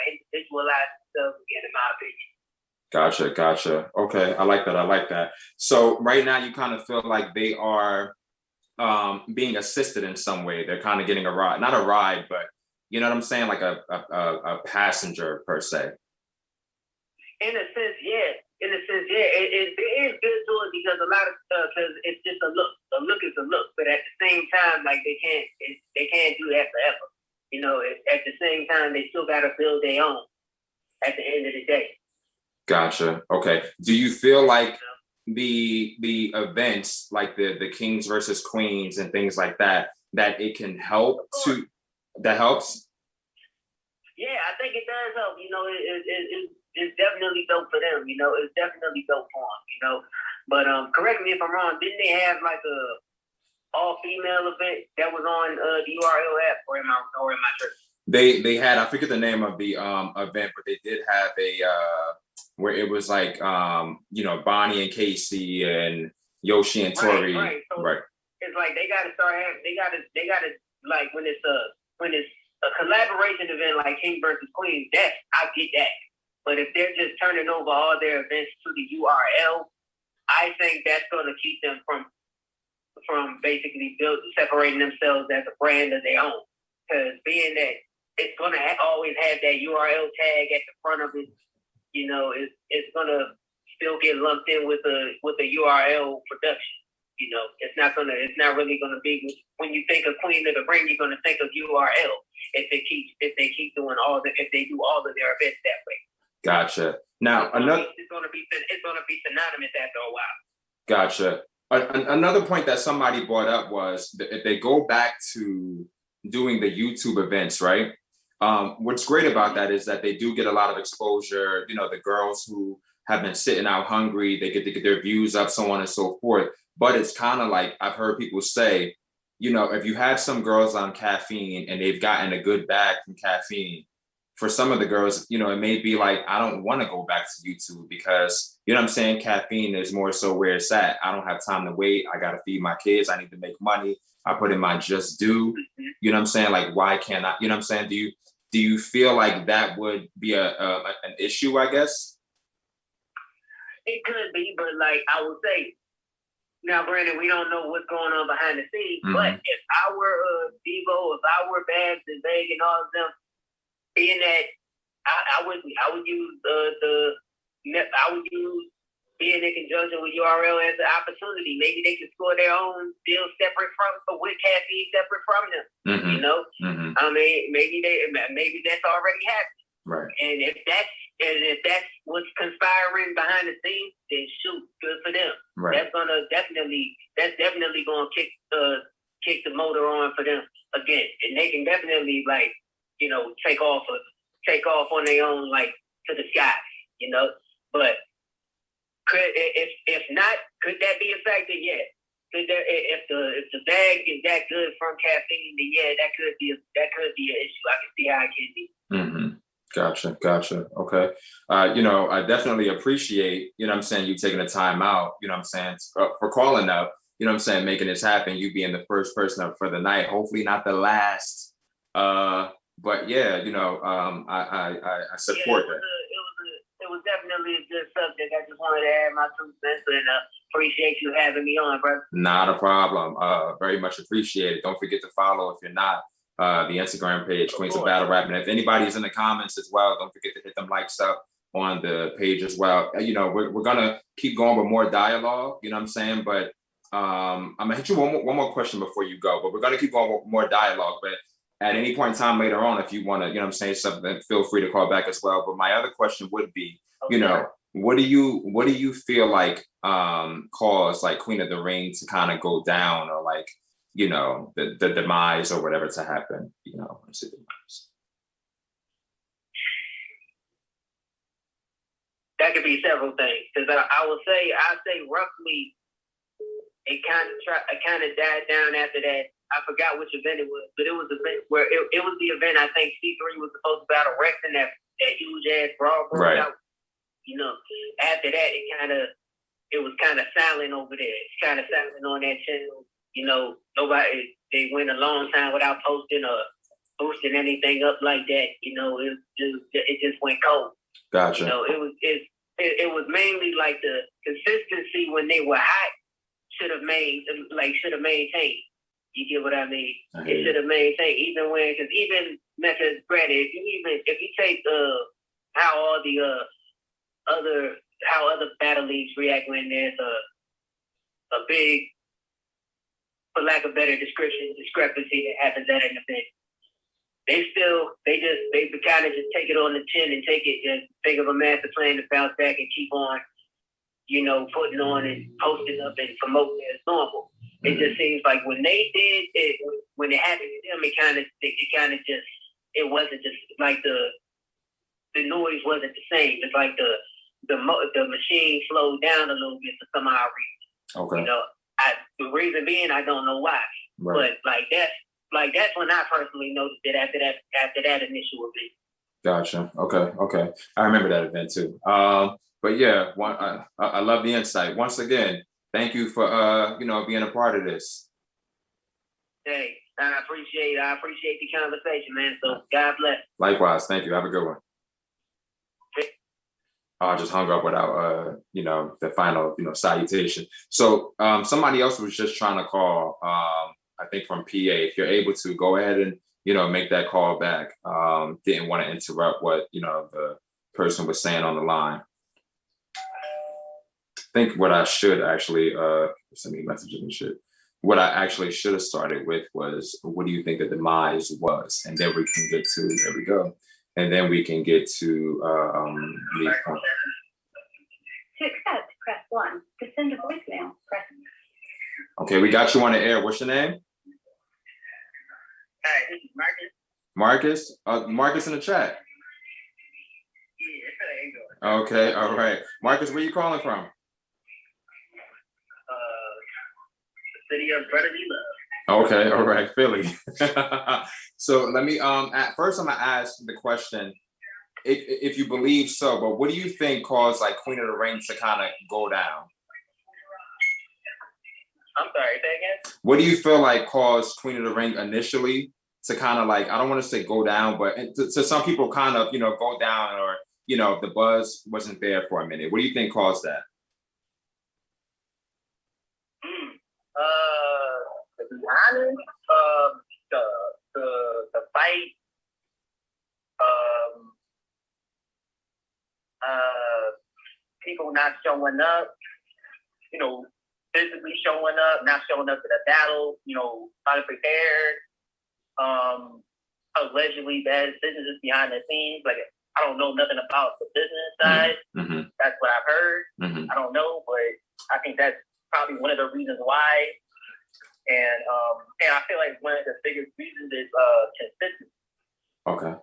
individualize themselves again, in my opinion. Gotcha. Okay, I like that. So right now you kind of feel like they are being assisted in some way. They're kind of getting a ride, not a ride, but you know what I'm saying, like a passenger per se. In a sense, yeah. It is good to it because a lot of because it's just a look. A look is a look, but at the same time, they can't do that forever. At the same time, they still got to build their own. At the end of the day. Gotcha. Okay. Do you feel like the events like the Kings versus Queens and things like that it can help to that helps? Yeah, I think it does help. It's definitely dope for them. It's definitely dope for them. But correct me if I'm wrong. Didn't they have a all-female event that was on the URL app, or am I sure? They had, I forget the name of the event, but they did have a where it was Bonnie and Casey and Yoshi and Tori. Right. So right. It's they gotta start having. They gotta when it's a collaboration event like King versus Queen. That I get that. But if they're just turning over all their events to the URL, I think that's going to keep them from basically separating themselves as a brand of their own. Because being that it's going to always have that URL tag at the front of it, it's going to still get lumped in with the URL production. It's not really going to be, when you think of Queen of the Ring, you're going to think of URL if they keep doing if they do all of their events that way. Gotcha. Now it's going to be synonymous after a while. Gotcha. Another point that somebody brought up was that if they go back to doing the YouTube events, right? What's great about that is that they do get a lot of exposure. You know, the girls who have been sitting out hungry, they get to get their views up, so on and so forth. But it's kind of like I've heard people say, you know, if you have some girls on Caffeine and they've gotten a good bag from Caffeine, for some of the girls, you know, it may be like, I don't want to go back to YouTube because, you know what I'm saying? Caffeine is more so where it's at. I don't have time to wait. I got to feed my kids. I need to make money. I put in my just due. You know what I'm saying? Like, why can't I, you know what I'm saying? Do you feel like that would be an issue, I guess? It could be, but like I would say, now granted, we don't know what's going on behind the scenes, but if I were Devo, if I were Babs and Beg and all of them, being that I would use I would use being in conjunction with URL as an opportunity. Maybe they can score their own deal separate from with Caffeine, separate from them. You know, I mean, maybe that's already happened. Right. And if that's what's conspiring behind the scenes, then shoot, good for them. Right. That's definitely gonna kick the motor on for them again, and they can definitely like, you know, take off on their own, like to the sky, you know. But if not, could that be a factor? Yeah. Could there, if the bag is that good from Caffeine, then yeah, that could be an issue. I can see how it can be. Gotcha. Okay. You know, I definitely appreciate, you know what I'm saying, you taking the time out, you know what I'm saying, for calling up, you know what I'm saying, making this happen, you being the first person up for the night, hopefully not the last. But yeah, you know, I support that. It was definitely a good subject. I just wanted to add my 2 cents and appreciate you having me on, brother. Not a problem. Very much appreciated. Don't forget to follow if you're not. The Instagram page, Queens of Battle Rap. And if anybody's in the comments as well, don't forget to hit them likes up on the page as well. You know, we're gonna keep going with more dialogue, you know what I'm saying? But I'm gonna hit you one more question before you go, but we're gonna keep going with more dialogue. But at any point in time later on, if you wanna, you know what I'm saying, something, feel free to call back as well. But my other question would be, you know, what do you feel like caused like Queen of the Ring to kind of go down, or like, you know, the demise or whatever to happen, you know, I say demise. That could be several things, because I'd say roughly it kind of died down after that. I forgot which event it was, but it was an event where it was the event I think C3 was supposed to battle Rex in that huge ass brawl broke out. You know, after that it was kind of silent over there. It's kind of silent on that channel. You know, they went a long time without posting or boosting anything up like that. You know, it just went cold. Gotcha. You know, it was mainly like the consistency when they were hot should have maintained. You get what I mean? It should have maintained because even methods granted, if you take how other battle leagues react when there's a big, for lack of better description, discrepancy that happens at an event. They kind of just take it on the chin and think of a master plan to bounce back and keep on, you know, putting on and posting up and promoting as normal. It just seems like when they did it, when it happened to them, it wasn't just like the noise wasn't the same. It's like the machine slowed down a little bit for some odd reason. Okay. You know, the reason being, I don't know why. Right. But that's when I personally noticed it after that initial event. Gotcha. Okay. I remember that event too. But yeah, I love the insight. Once again, thank you for being a part of this. Hey, I appreciate the conversation, man. So God bless. Likewise, thank you. Have a good one. I just hung up without the final salutation. So somebody else was just trying to call, I think from PA. If you're able to go ahead and make that call back. Didn't want to interrupt what the person was saying on the line. I think what I should actually send me messages and shit. What I actually should have started with was, what do you think the demise was? And then we can get to, there we go. And then we can get to the point. To accept, press 1. To send a voicemail, press Okay, we got you on the air. What's your name? Hi, this is Marcus. Marcus? Marcus in the chat. Yeah, how you doing? Okay, all right. Marcus, where you calling from? The city of brotherly love. Okay, all right, Philly. So let me at first I'm gonna ask the question, if you believe so, but what do you think caused like Queen of the Ring to kind of go down? I'm sorry, say again? What do you feel like caused Queen of the Ring initially to kind of like, I don't want to say go down, but to some people kind of, go down, or, the buzz wasn't there for a minute. What do you think caused that? To be honest, the fight, people not showing up, physically showing up, not showing up to the battle, unprepared, allegedly bad businesses behind the scenes. Like, I don't know nothing about the business side. Mm-hmm. That's what I've heard. Mm-hmm. I don't know, but I think that's probably one of the reasons why. And I feel like one of the biggest reasons is consistency. Okay.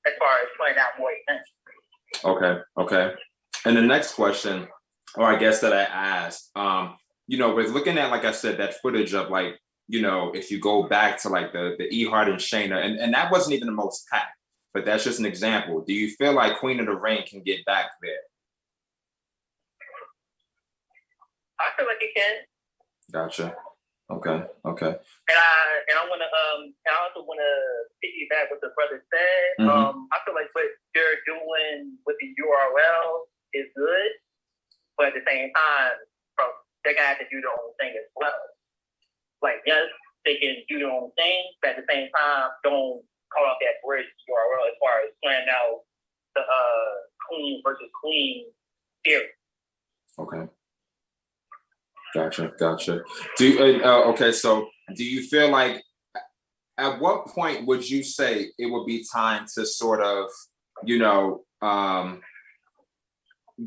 As far as playing out more events. Okay. And the next question, or I guess that I asked, with looking at, like I said, that footage of like, if you go back to like the E-Hart and Shayna, and that wasn't even the most packed, but that's just an example. Do you feel like Queen of the Ring can get back there? I feel like it can. Gotcha. Okay. And I wanna I also wanna piggyback what the brother said. Mm-hmm. I feel like what they're doing with the URL is good, but at the same time, they're gonna have to do their own thing as well. Like, yes, they can do their own thing, but at the same time, don't call out that bridge URL as far as planning out the queen versus queen theory. Okay. Gotcha. Okay, so do you feel like, at what point would you say it would be time to sort of,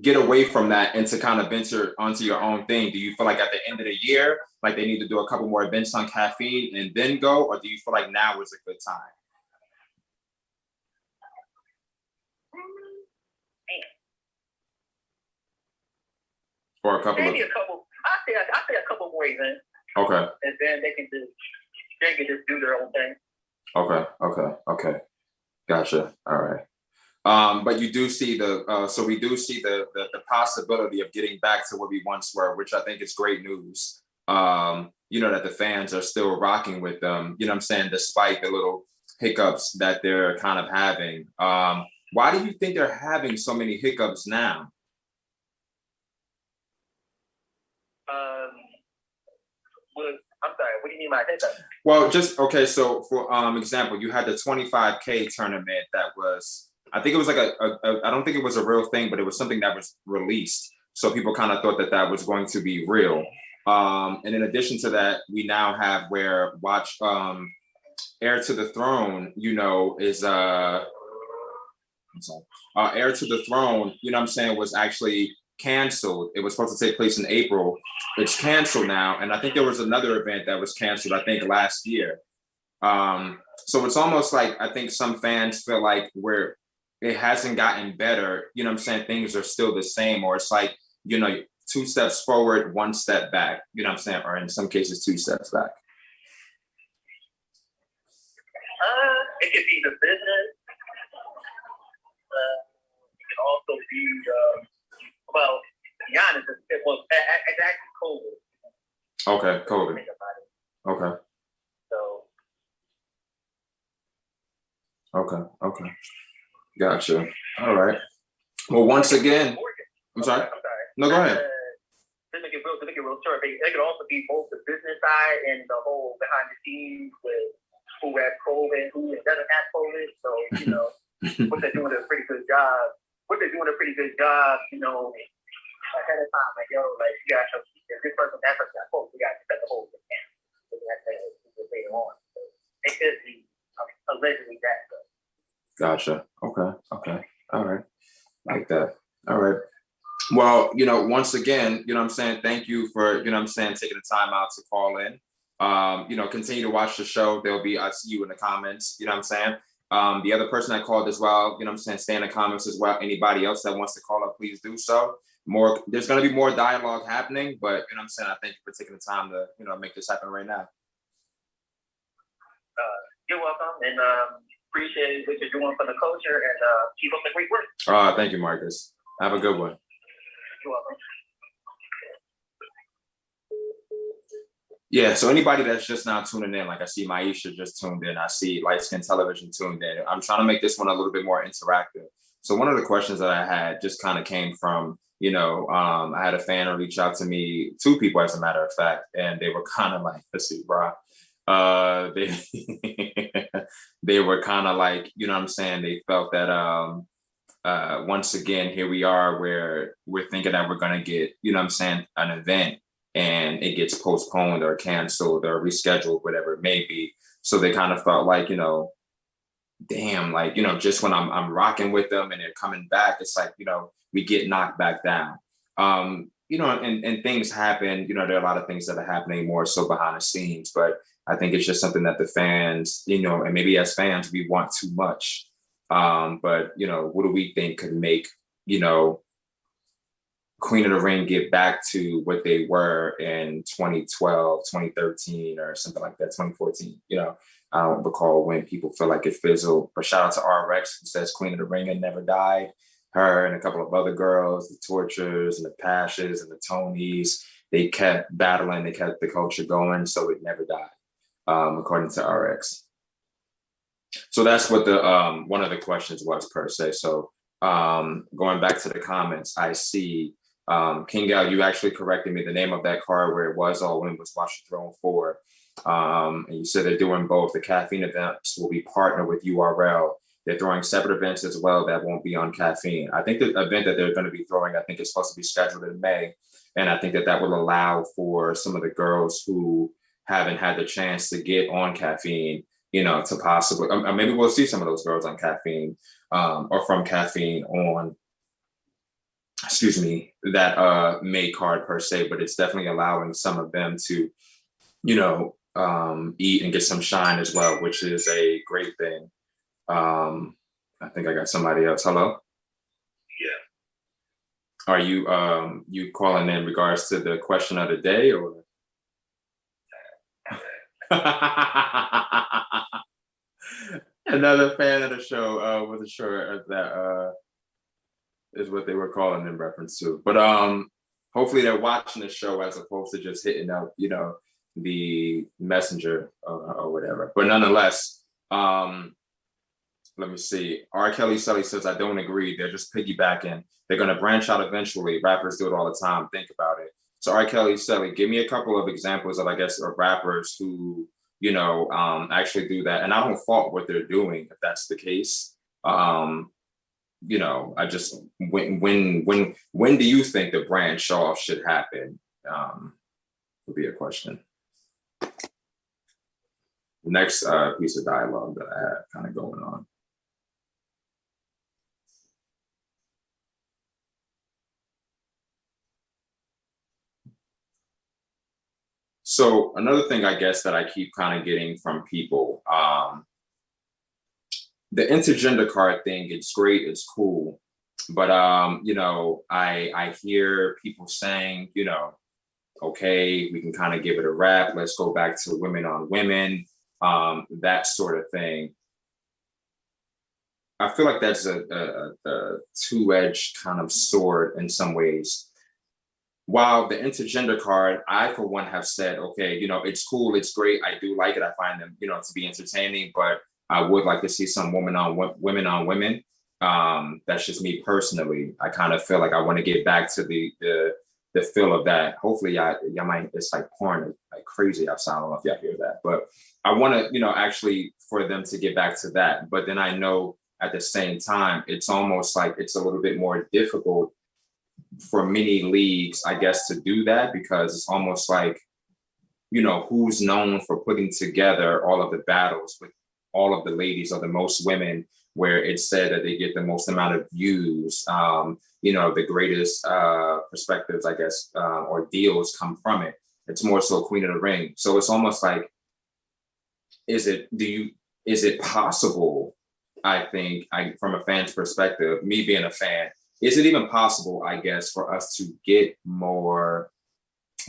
get away from that and to kind of venture onto your own thing? Do you feel like at the end of the year, like they need to do a couple more events on Caffeine and then go, or do you feel like now is a good time? Or a couple Maybe a couple. I say a couple more events. Okay. And then they can just do their own thing. Okay. Gotcha. All right. But you do see so we do see the possibility of getting back to where we once were, which I think is great news. That the fans are still rocking with them, what I'm saying, despite the little hiccups that they're kind of having. Why do you think they're having so many hiccups now? I'm sorry, what do you mean by hiccup? Well, okay, so for example, you had the 25K tournament that was, I think it was like I don't think it was a real thing, but it was something that was released. So people kind of thought that was going to be real. And in addition to that, we now have where Heir to the Throne, is Heir to the Throne, was actually canceled. It was supposed to take place in April. It's canceled now. And I think there was another event that was canceled, I think last year. So it's almost like, I think some fans feel like where it hasn't gotten better, things are still the same, or it's like, 2 steps forward, 1 step back, or in some cases 2 steps back. It could be the business. It can also be well, to be honest, it's actually COVID. Okay, COVID. Okay. So. Okay. Gotcha. All right. Well, once again, I'm sorry. No, go ahead. To make it real short, it could also be both the business side and the whole behind the scenes with who has COVID, who doesn't have COVID. So, what they're doing a pretty good job. Ahead of time, like, you gotta show if this person, that person got COVID, we gotta set the whole thing down. So that's later on. So it could be allegedly that. Gotcha. Okay. All right. Like that. All right. Well, once again, I'm saying, thank you for, I'm saying, taking the time out to call in. Continue to watch the show. I see you in the comments, I'm saying. The other person that called as well, I'm saying, stay in the comments as well. Anybody else that wants to call up, please do so. There's going to be more dialogue happening, but, I'm saying, I thank you for taking the time to, make this happen right now. You're welcome, and appreciate what you're doing for the culture, and keep up the great work. Thank you, Marcus. Have a good one. You're welcome. Yeah, so anybody that's just now tuning in, like I see Maisha just tuned in, I see Light Skin Television tuned in. I'm trying to make this one a little bit more interactive. So one of the questions that I had just kind of came from, I had a fan reach out to me, 2 people as a matter of fact, and they were kind of like, let's see, bro. They were kind of like, they felt that once again, here we are where we're thinking that we're going to get, an event and it gets postponed or canceled or rescheduled, whatever it may be. So they kind of felt like, damn, like, just when I'm rocking with them and they're coming back, it's like, we get knocked back down. And things happen, there are a lot of things that are happening more so behind the scenes, but I think it's just something that the fans, and maybe as fans, we want too much. But, what do we think could make, Queen of the Ring get back to what they were in 2012, 2013, or something like that, 2014. I don't recall when people feel like it fizzled. But shout out to RX, who says Queen of the Ring had never died. Her and a couple of other girls, the Tortures and the Pashes and the Tonys, they kept battling, they kept the culture going, so it never died, according to RX. So that's what the one of the questions was per se. So going back to the comments, I see King Gal, you actually corrected me. The name of that card where it was all women was Watch the Throne 4. And you said they're doing both. The Caffeine events will be partnered with URL. They're throwing separate events as well that won't be on Caffeine. I think the event that they're going to be throwing, I think is supposed to be scheduled in May. And I think that will allow for some of the girls who haven't had the chance to get on Caffeine, to possibly, maybe we'll see some of those girls on Caffeine or from Caffeine on, that May card per se, but it's definitely allowing some of them to, eat and get some shine as well, which is a great thing. I think I got somebody else. Hello? Yeah. Are you calling in regards to the question of the day or? Another fan of the show wasn't sure if that is what they were calling in reference to. But hopefully they're watching the show as opposed to just hitting up, the messenger or whatever. But nonetheless, let me see. R. Kelly Sully says, I don't agree. They're just piggybacking. They're going to branch out eventually. Rappers do it all the time. Think about it. So R. Kelly Sully, give me a couple of examples of, I guess, of rappers who, actually do that. And I don't fault what they're doing if that's the case. I just, when do you think the branch off should happen? Would be a question. The next piece of dialogue that I have kind of going on. So another thing, I guess, that I keep kind of getting from people, the intergender card thing, it's great, it's cool. But, I hear people saying, okay, we can kind of give it a wrap. Let's go back to women on women, that sort of thing. I feel like that's a two-edged kind of sword in some ways. While the intergender card, I, for one, have said, okay, it's cool, it's great. I do like it. I find them, to be entertaining, but I would like to see some women on women. That's just me personally. I kind of feel like I want to get back to the feel of that. Hopefully, y'all might, it's like porn, like crazy outside. I don't know if y'all hear that, but I want to, actually for them to get back to that. But then I know at the same time, it's almost like it's a little bit more difficult for many leagues, I guess, to do that, because it's almost like, who's known for putting together all of the battles with all of the ladies or the most women where it's said that they get the most amount of views, the greatest perspectives, I guess, or deals come from it. It's more so Queen of the Ring. So it's almost like, is it possible, I think, from a fan's perspective, me being a fan, is it even possible, I guess, for us to get more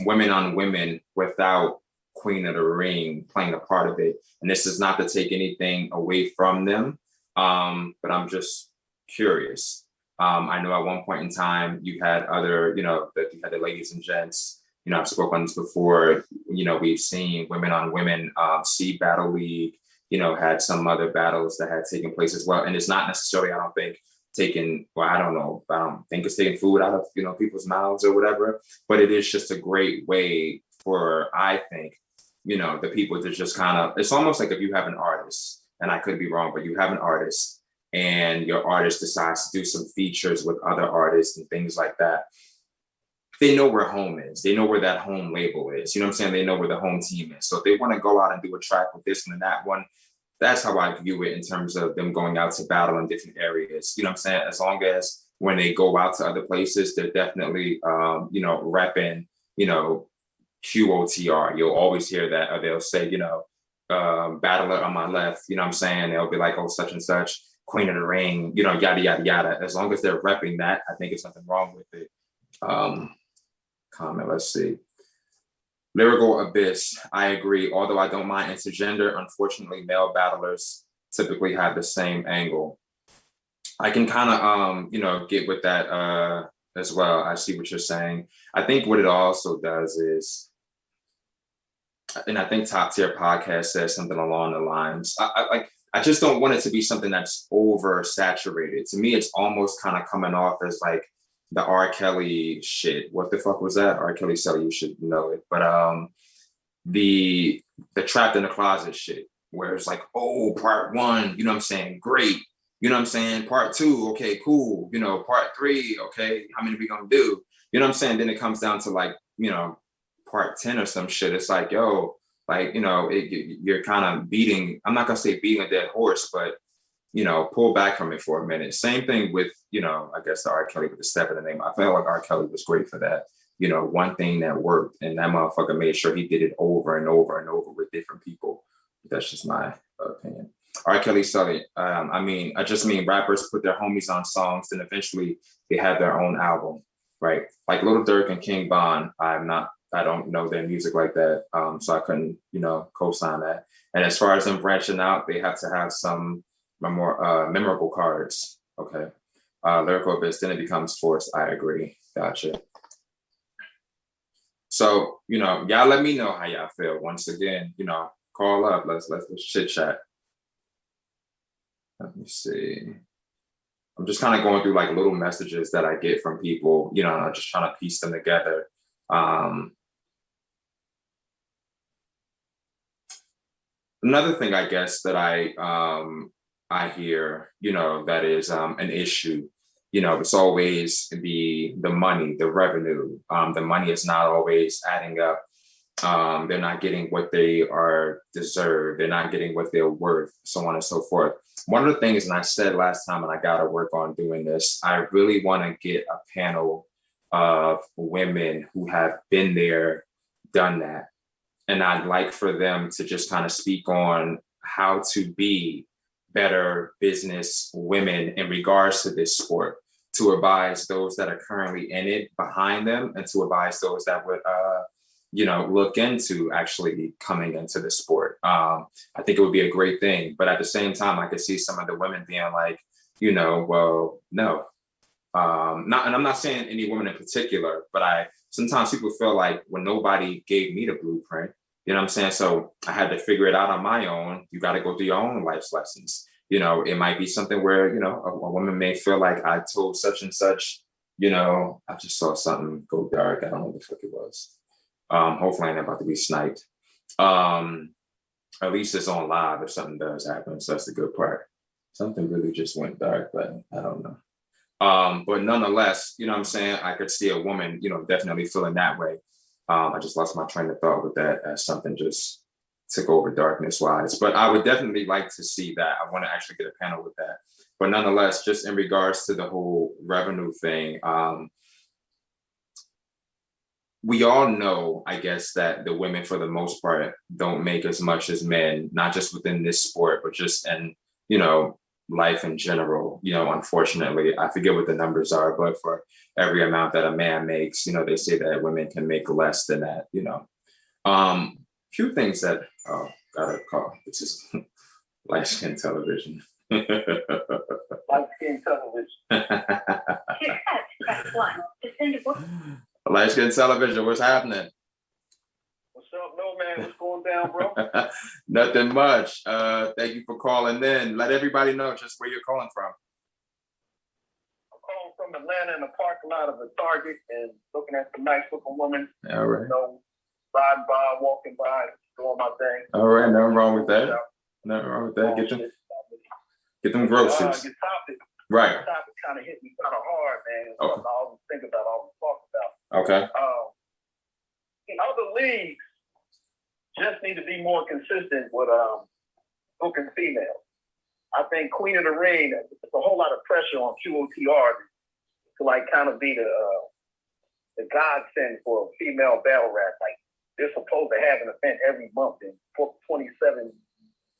women on women without Queen of the Ring playing a part of it? And this is not to take anything away from them, but I'm just curious. I know at one point in time you had other, that you had the ladies and gents. I've spoken on this before. We've seen women on women, see Battle League, had some other battles that had taken place as well. And it's not necessarily, I don't think, I don't think it's taking food out of, people's mouths or whatever, but it is just a great way for, I think, the people to just kind of, it's almost like if you have an artist, and I could be wrong, but you have an artist and your artist decides to do some features with other artists and things like that. They know where home is. They know where that home label is. You know what I'm saying? They know where the home team is. So if they want to go out and do a track with this one and that one, that's how I view it in terms of them going out to battle in different areas. You know what I'm saying? As long as when they go out to other places, they're definitely, repping, QOTR. You'll always hear that. Or they'll say, battler on my left, you know what I'm saying? They'll be like, oh, such and such, Queen of the Ring, yada, yada, yada. As long as they're repping that, I think there's nothing wrong with it. Comment, let's see. Lyrical Abyss, I agree. Although I don't mind intergender, unfortunately, male battlers typically have the same angle. I can kind of, get with that as well. I see what you're saying. I think what it also does is, and I think Top Tier Podcast says something along the lines, I just don't want it to be something that's oversaturated. To me, it's almost kind of coming off as like the R. Kelly shit. What the fuck was that? R. Kelly Sally, you should know it. But the trapped in the closet shit, where it's like, oh, part one, you know what I'm saying? Great. You know what I'm saying? Part two, okay, cool. Part three, okay, how many we gonna do? You know what I'm saying? Then it comes down to like, part 10 or some shit. It's like, yo, like, you're kind of beating, I'm not gonna say beating a dead horse, but pull back from it for a minute. Same thing with, I guess the R. Kelly with the step in the name. I felt like R. Kelly was great for that. One thing that worked, and that motherfucker made sure he did it over and over and over with different people. That's just my opinion. R. Kelly Sully. I just mean rappers put their homies on songs, then eventually they have their own album, right? Like Lil Durk and King Von. I don't know their music like that, so I couldn't, co-sign that. And as far as them branching out, they have to have some more memorable cards. Okay. Lyrical Abyss, then it becomes forced. I agree. Gotcha. So, y'all let me know how y'all feel. Once again, call up. Let's chit chat. Let me see. I'm just kind of going through like little messages that I get from people, I'm just trying to piece them together. Another thing, I guess, that I hear, that is an issue. It's always the money, the revenue. The money is not always adding up. They're not getting what they are deserved. They're not getting what they're worth, so on and so forth. One of the things, and I said last time, and I got to work on doing this, I really want to get a panel of women who have been there, done that. And I'd like for them to just kind of speak on how to be better business women in regards to this sport, to advise those that are currently in it behind them, and to advise those that would, look into actually coming into the sport. I think it would be a great thing. But at the same time, I could see some of the women being like, well, no. And I'm not saying any woman in particular, but sometimes people feel like, when nobody gave me the blueprint, you know what I'm saying? So I had to figure it out on my own. You got to go through your own life's lessons. It might be something where, a woman may feel like I told such and such, I just saw something go dark. I don't know what the fuck it was. Hopefully I'm not about to be sniped. At least it's on live if something does happen. So that's the good part. Something really just went dark, but I don't know. But nonetheless, you know what I'm saying? I could see a woman, definitely feeling that way. I just lost my train of thought with that as something just took over darkness wise. But I would definitely like to see that. I want to actually get a panel with that. But nonetheless, just in regards to the whole revenue thing, we all know, I guess, that the women, for the most part, don't make as much as men, not just within this sport, but just in, you know, life in general. You know, unfortunately, I forget what the numbers are, but for every amount that a man makes, you know, they say that women can make less than that, you know. Few things that, oh, got a call. It's just light skin television. Light skin television. Press 1 to send a voice. Light skin television, what's happening? What's up, no man? What's going down, bro? Nothing much. Thank you for calling in. Let everybody know just where you're calling from. I'm calling from Atlanta in the parking lot of a Target and looking at some nice looking women. All right. You know, riding by, walking by, doing my thing. All right, nothing wrong with that. Nothing wrong with that. Get them groceries. Your topic. Right. Your topic kind of hit me kind of hard, man. It's Okay. something I always think about, always talk about. Okay. In other leagues, just need to be more consistent with booking females. I think Queen of the Ring, there's a whole lot of pressure on QOTR to like kind of be the godsend for a female battle rap. Like they're supposed to have an event every month and book 27,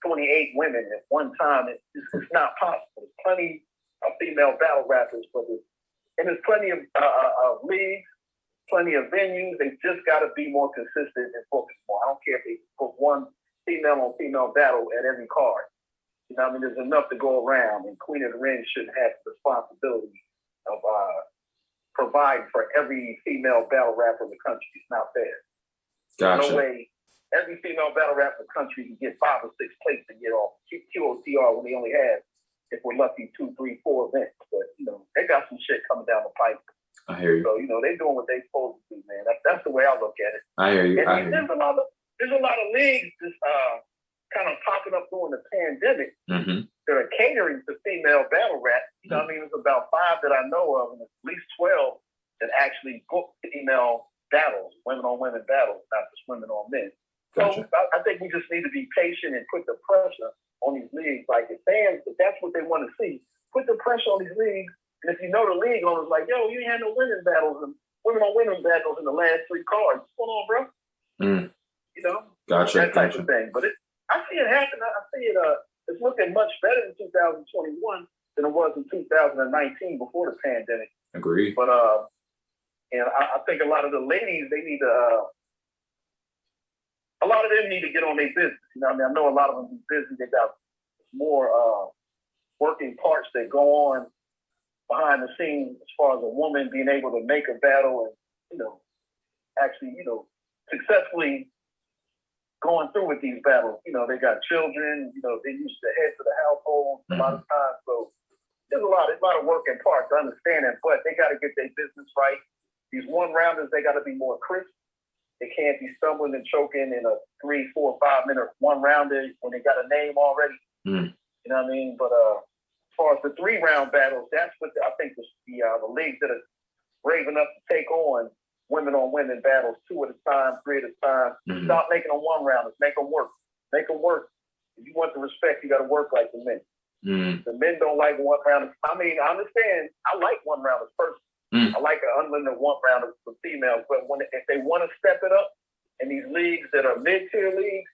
28 women at one time. It's not possible. There's plenty of female battle rappers, and there's plenty of leagues, plenty of venues. They just got to be more consistent and focus more. I don't care if they put one female on female battle at every card. You know what I mean? There's enough to go around, and Queen of the Ring shouldn't have the responsibility of providing for every female battle rapper in the country. It's not fair. Gotcha. No way every female battle rapper in the country can get 5 or 6 plates to get off QOTR when they only have, if we're lucky, 2, 3, 4 events. But, you know, they got some shit coming down the pipe. I hear you. So, you know, they're doing what they're supposed to do, man. That's the way I look at it. I hear you. And there's a lot of leagues just kind of popping up during the pandemic that are catering to female battle rap. You know what I mean? There's about 5 that I know of, and at least 12 that actually book female battles, women on women battles, not just women on men. Gotcha. So I think we just need to be patient and put the pressure on these leagues. Like if fans, if that's what they want to see, put the pressure on these leagues. And if you know the league owners, like, yo, you ain't had no women battles and women on women battles in the last 3 cards. What's going on, bro? You know, Gotcha. that type of thing. But I see it happen. I see it. It's looking much better in 2021 than it was in 2019 before the pandemic. Agreed. But and I think a lot of the ladies, they need to. A lot of them need to get on their business. You know what I mean? I know a lot of them are busy. They got more working parts that go on behind the scenes as far as a woman being able to make a battle and, you know, actually, you know, successfully going through with these battles. You know, they got children, you know, they used the heads of the household a lot of times. So there's a lot of working parts to understand that, but they got to get their business right. These one-rounders, they got to be more crisp. They can't be stumbling and choking in a 3, 4, 5 minute one-rounder when they got a name already. You know what I mean? But as far as the 3-round battles, that's what I think the leagues that are brave enough to take on women battles 2 at a time, 3 at a time. Stop making them one-rounders. Make them work. Make them work. If you want the respect, you got to work like the men. The men don't like one-rounders. I mean, I understand. I like one-rounders personally. I like an unlimited one-rounder for females, but if they want to step it up, and these leagues that are mid-tier leagues,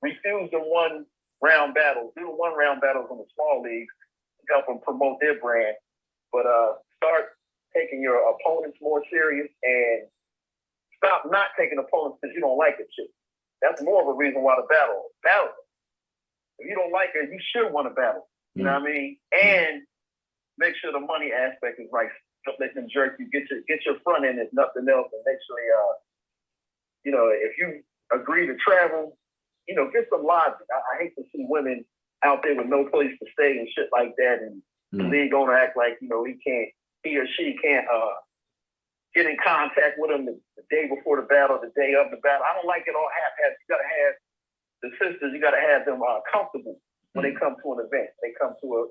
refuse the one-round battles. Do the one-round battles in the small leagues to help them promote their brand. But start taking your opponents more serious and stop not taking opponents because you don't like it shit. That's more of a reason why the battle. If you don't like it, you should want to battle. You know what I mean? And make sure the money aspect is right. Don't let them jerk you. Get your front end if nothing else, and make sure you know, if you agree to travel, you know, get some logic. I hate to see women out there with no place to stay and shit like that, and the league owner act like, you know, he or she can't get in contact with them the day before the battle, the day of the battle. I don't like it all haphazard. You got to have the sisters. You got to have them comfortable when they come to an event. They come to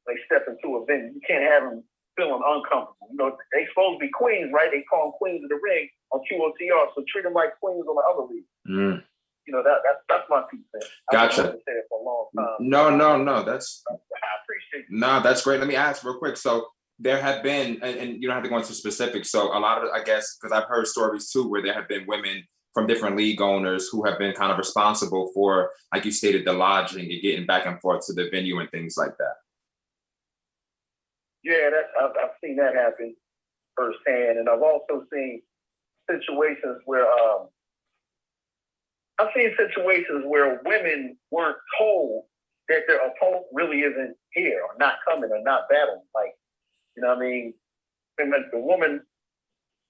they step into a venue. You can't have them feeling uncomfortable. You know, they supposed to be queens, right? They call them queens of the ring on QOTR, so treat them like queens on the other league. that's my 2 cents. Gotcha. I've been saying it for a long time. No. That's I appreciate you. no, that's great. Let me ask real quick. So there have been, and you don't have to go into specifics. So a lot of, I guess, because I've heard stories too, where there have been women from different league owners who have been kind of responsible for, like you stated, the lodging and getting back and forth to the venue and things like that. Yeah, I've seen that happen firsthand, and I've also seen situations where women weren't told that their opponent really isn't here or not coming or not battling. Like, you know what I mean? And the woman,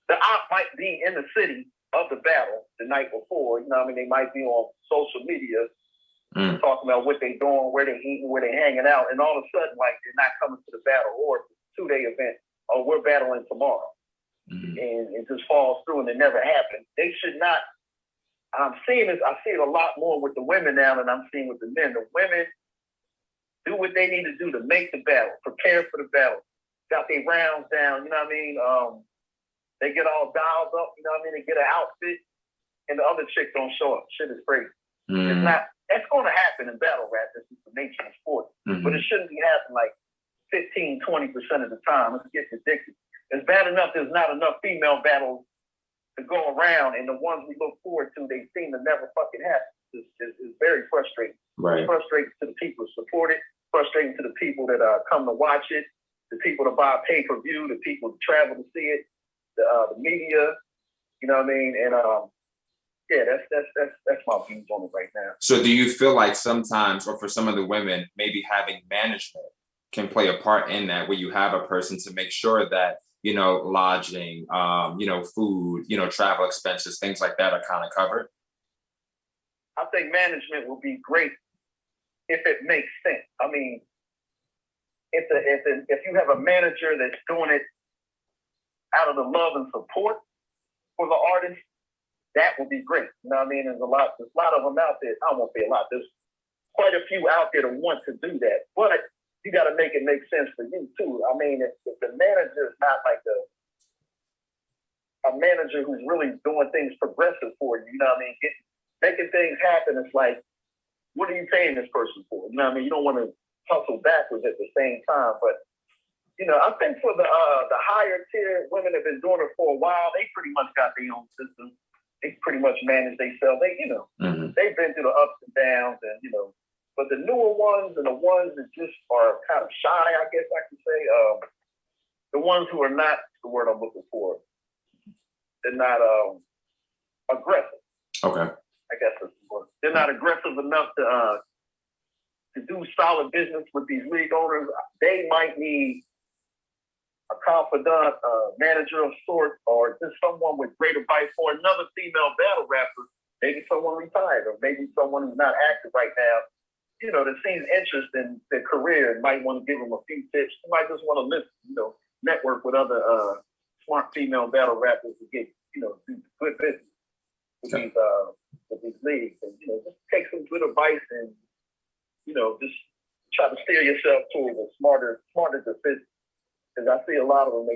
the op might be in the city of the battle the night before. You know what I mean? They might be on social media talking about what they're doing, where they're eating, where they're hanging out, and all of a sudden, like, they're not coming to the battle, or it's a 2-day event, or we're battling tomorrow. And it just falls through and it never happened. They should not. I'm seeing this. I see it a lot more with the women now than I'm seeing with the men. The women do what they need to do to make the battle, prepare for the battle, got their rounds down. You know what I mean? They get all dialed up. You know what I mean? They get an outfit, and the other chick don't show up. Shit is crazy. It's not. That's going to happen in battle rap. This is the nature of sport, but it shouldn't be happening like 15, 20% of the time. It's getting ridiculous. It's bad enough there's not enough female battles to go around, and the ones we look forward to, they seem to never fucking happen. It's very frustrating. Right. It's frustrating to the people who support it, frustrating to the people that come to watch it, the people that buy pay-per-view, the people who travel to see it, the media, you know what I mean? And yeah, that's my views on it right now. So do you feel like sometimes, or for some of the women, maybe having management can play a part in that, where you have a person to make sure that, you know, lodging, you know, food, you know, travel expenses, things like that are kind of covered? I think management will be great if it makes sense. I mean, if you have a manager that's doing it out of the love and support for the artist, that would be great. You know what I mean? There's a lot of them out there. I won't say a lot. There's quite a few out there that want to do that, but you got to make it make sense for you too. I mean, if the manager is not like a manager who's really doing things progressive for you, you know what I mean? Making things happen, it's like, what are you paying this person for? You know what I mean? You don't want to hustle backwards at the same time, but you know, I think for the higher tier women have been doing it for a while. They pretty much got their own system. They pretty much manage themselves. They, you know, they've been through the ups and downs, and you know. But the newer ones and the ones that just are kind of shy, I guess I can say, the ones who are not, the word I'm looking for, they're not aggressive. Okay. I guess that's the word. They're not aggressive enough to do solid business with these league owners. They might need a confidant, manager of sorts, or just someone with great advice for another female battle rapper, maybe someone retired, or maybe someone who's not active right now, you know, that seems interest in their career and might want to give them a few tips. You might just want to listen, you know, network with other smart female battle rappers to get, you know, do good business with these leagues, and you know, just take some good advice and, you know, just try to steer yourself towards a smarter decision. Because I see a lot of them,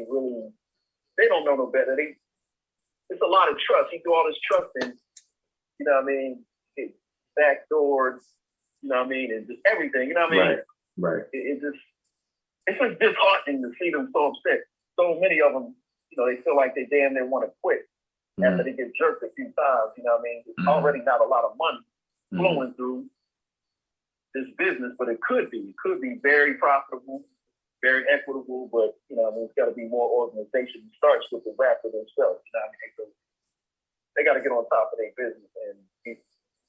they don't know no better. It's a lot of trust. You do all this trust in, you know what I mean, back doors, you know what I mean, and just everything, you know what I mean? Right. It's just disheartening to see them so upset. So many of them, you know, they feel like they damn near want to quit after they get jerked a few times, you know what I mean? There's already not a lot of money flowing through this business, but it could be very profitable, very equitable, but, you know, I mean, it's got to be more organization. It starts with the rapper themselves, you know what I mean? They got to get on top of their business, and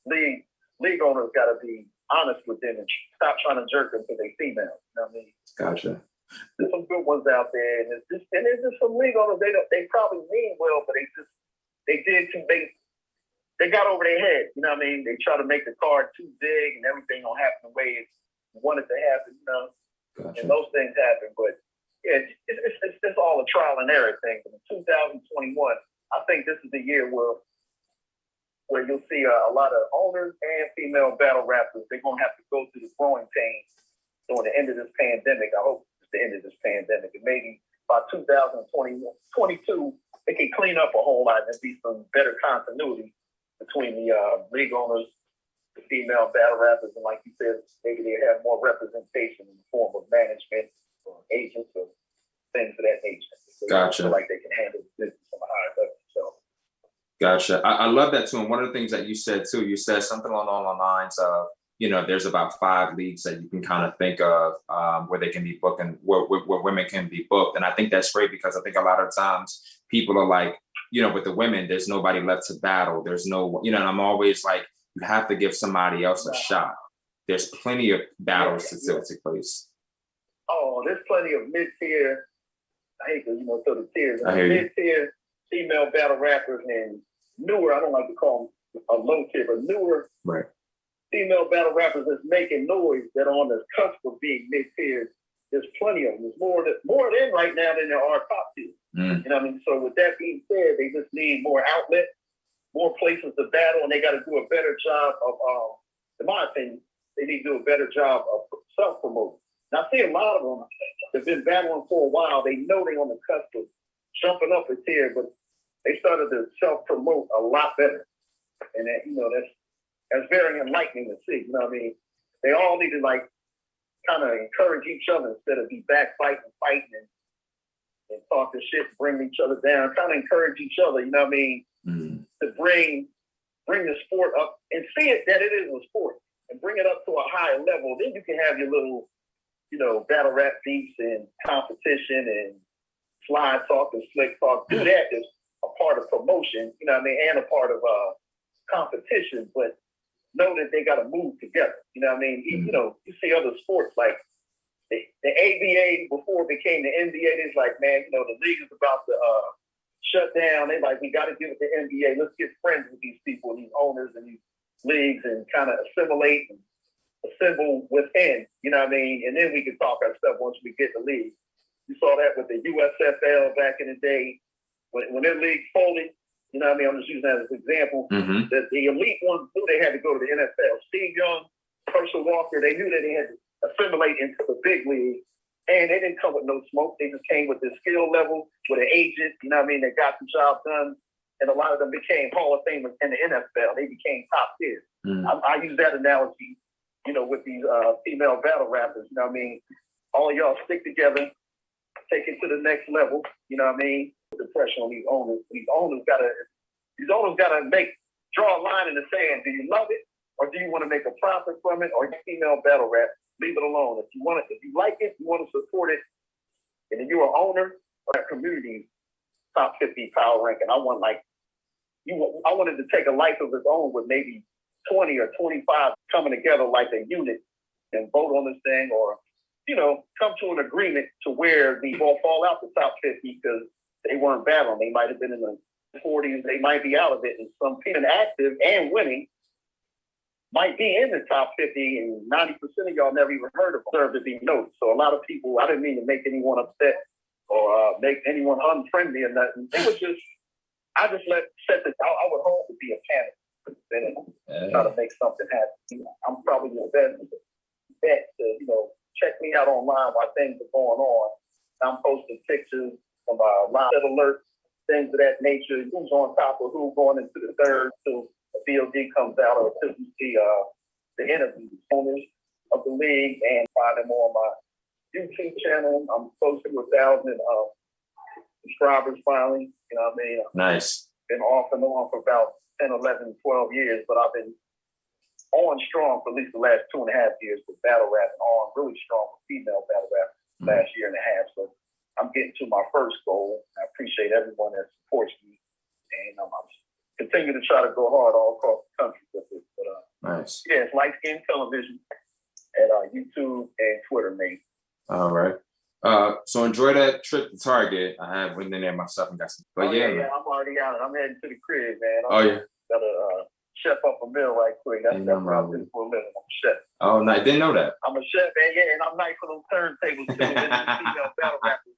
league owners got to be honest with them and stop trying to jerk them to their females, you know what I mean? Gotcha. There's some good ones out there, and there's just some league owners, they probably mean well, but they got over their head, you know what I mean? They try to make the card too big, and everything don't happen the way it's wanted to happen, you know? Gotcha. And those things happen, but yeah, it's all a trial and error thing. But in 2021, I think this is the year where you'll see a lot of owners and female battle rappers. They're gonna have to go through the growing pains during the end of this pandemic. I hope it's the end of this pandemic, and maybe by 2022, they can clean up a whole lot and be some better continuity between the league owners, the female battle rappers, and like you said, maybe they have more representation in the form of management or agents or things of that nature. Gotcha. Feel like they can handle business on a higher level. So. Gotcha. I love that too. And one of the things that you said too, you said something along the lines of, there's about 5 leagues that you can kind of think of where they can be booked and where women can be booked. And I think that's great because I think a lot of times people are like, with the women, there's nobody left to battle. There's no, and I'm always like, you have to give somebody else a shot. There's plenty of battles to still take place. Oh, there's plenty of mid-tier, I hate to, throw the tears. Mid-tier female battle rappers and newer, I don't like to call them a low tier, but newer female battle rappers that's making noise that are on the cusp of being mid-tier. There's plenty of them. There's more of them right now than there are top tier. You know what I mean? So with that being said, they just need more outlets, more places to battle, and they got to do a better job of, in my opinion, they need to do a better job of self-promoting. Now, I see a lot of them have been battling for a while. They know they're on the cusp of jumping up a tier, but they started to self-promote a lot better. And that, that's very enlightening to see. You know what I mean? They all need to kind of encourage each other instead of be backbiting and fighting and talking shit, bring each other down. Kind of encourage each other, you know what I mean? To bring the sport up and see it that it is a sport and bring it up to a higher level. Then you can have your little, battle rap beats and competition and slide talk and slick talk. Do that as a part of promotion, you know what I mean, and a part of competition, but know that they got to move together. You know what I mean? You see other sports like the ABA before it became the NBA. It's like, man, the league is about to shut down. They like, we got to give it to the NBA. Let's get friends with these people, these owners and these leagues, and kind of assimilate and assemble within. You know what I mean? And then we can talk our stuff once we get the league. You saw that with the USFL back in the day when their league folded. You know what I mean? I'm just using that as an example. That the elite ones knew they had to go to the NFL. Steve Young, Herschel Walker, they knew that they had to assimilate into the big league. And they didn't come with no smoke. They just came with their skill level, with an agent, you know what I mean? They got the job done. And a lot of them became Hall of Famers in the NFL. They became top tier. I use that analogy, with these female battle rappers. You know what I mean? All of y'all stick together, take it to the next level. You know what I mean? The pressure on these owners. These owners gotta draw a line in the sand. Do you love it, or do you want to make a profit from it, or female battle rap? Leave it alone. If you like it, you want to support it, and then you're an owner of that community top 50 power ranking. I wanted to take a life of its own with maybe 20 or 25 coming together like a unit and vote on this thing, or come to an agreement to where the ball fall out the top 50 because they weren't battling. They might have been in the 40s. They might be out of it, and some people active and winning might be in the top 50, and 90% of y'all never even heard of them. Deserve to be noticed. So a lot of people, I didn't mean to make anyone upset or make anyone unfriendly or nothing. It was just, I would hope to be a panic and try to make something happen. I'm probably the best bet to, check me out online while things are going on. I'm posting pictures of live alerts, things of that nature, who's on top of who going into the third till the BOD comes out, or till you see the interviews, owners of the league, and find them on my YouTube channel. I'm close to 1,000 subscribers finally. You know what I mean? Nice. Been off and on for about 10, 11, 12 years, but I've been on strong for at least the last 2.5 years with battle rap, and on really strong with female battle rap last year and a half. So I'm getting to my first goal. I appreciate everyone that supports me, and I'm continue to try to go hard all across the country with it. But nice. Yeah, it's Light Skin Television at YouTube and Twitter, mate. All right. So enjoy that trip to Target. I have went in there myself and got some. But yeah, I'm already out. I'm heading to the crib, man. Gotta chef up a meal right quick. That's what I do for a living. I'm a chef. Oh, nice. Didn't know that. I'm a chef, and I'm nice for those turntables too. Female battle rappers.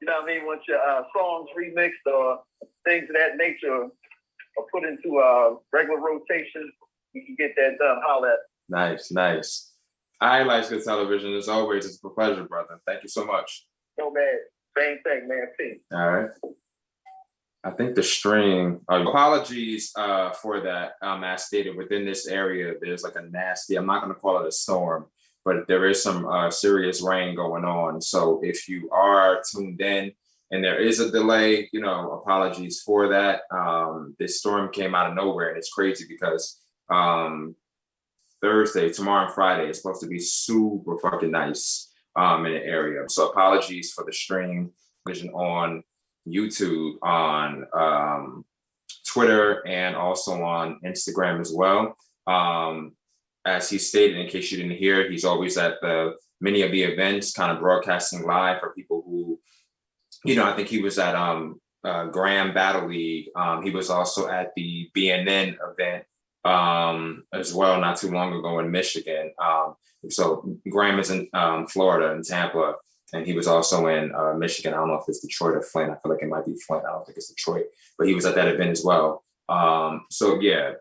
You know what I mean? Once your songs remixed or things of that nature are put into regular rotation, you can get that done. Holla at. Nice. I like Good Television. As always, it's a pleasure, brother. Thank you so much. No, man. Same thing, man. Peace. All right. I think the stream, apologies for that. As stated, within this area, there's like a nasty, I'm not going to call it a storm, but there is some serious rain going on. So if you are tuned in and there is a delay, you know, apologies for that. This storm came out of nowhere, and it's crazy because Thursday, tomorrow and Friday is supposed to be super fucking nice in the area. So apologies for the stream vision on YouTube, on Twitter, and also on Instagram as well. As he stated, in case you didn't hear, he's always at many of the events, kind of broadcasting live for people who, you know, I think he was at Graham Battle League. He was also at the BNN event as well, not too long ago in Michigan. So Graham is in Florida, in Tampa, and he was also in Michigan. I don't know if it's Detroit or Flint. I feel like it might be Flint. I don't think it's Detroit, but he was at that event as well. So yeah,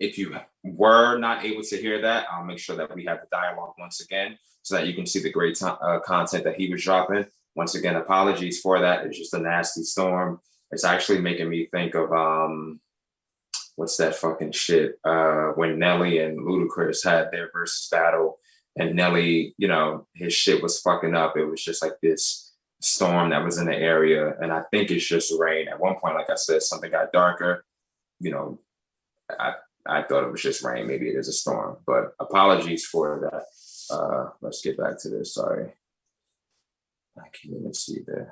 if you were not able to hear that, I'll make sure that we have the dialogue once again so that you can see the great content that he was dropping. Once again, apologies for that. It's just a nasty storm. It's actually making me think of what's that fucking shit? When Nelly and Ludacris had their versus battle, and Nelly, you know, his shit was fucking up. It was just like this storm that was in the area, and I think it's just rain. At one point, like I said, something got darker. You know, I thought it was just rain. Maybe it is a storm, but apologies for that. Let's get back to this. Sorry. I can't even see the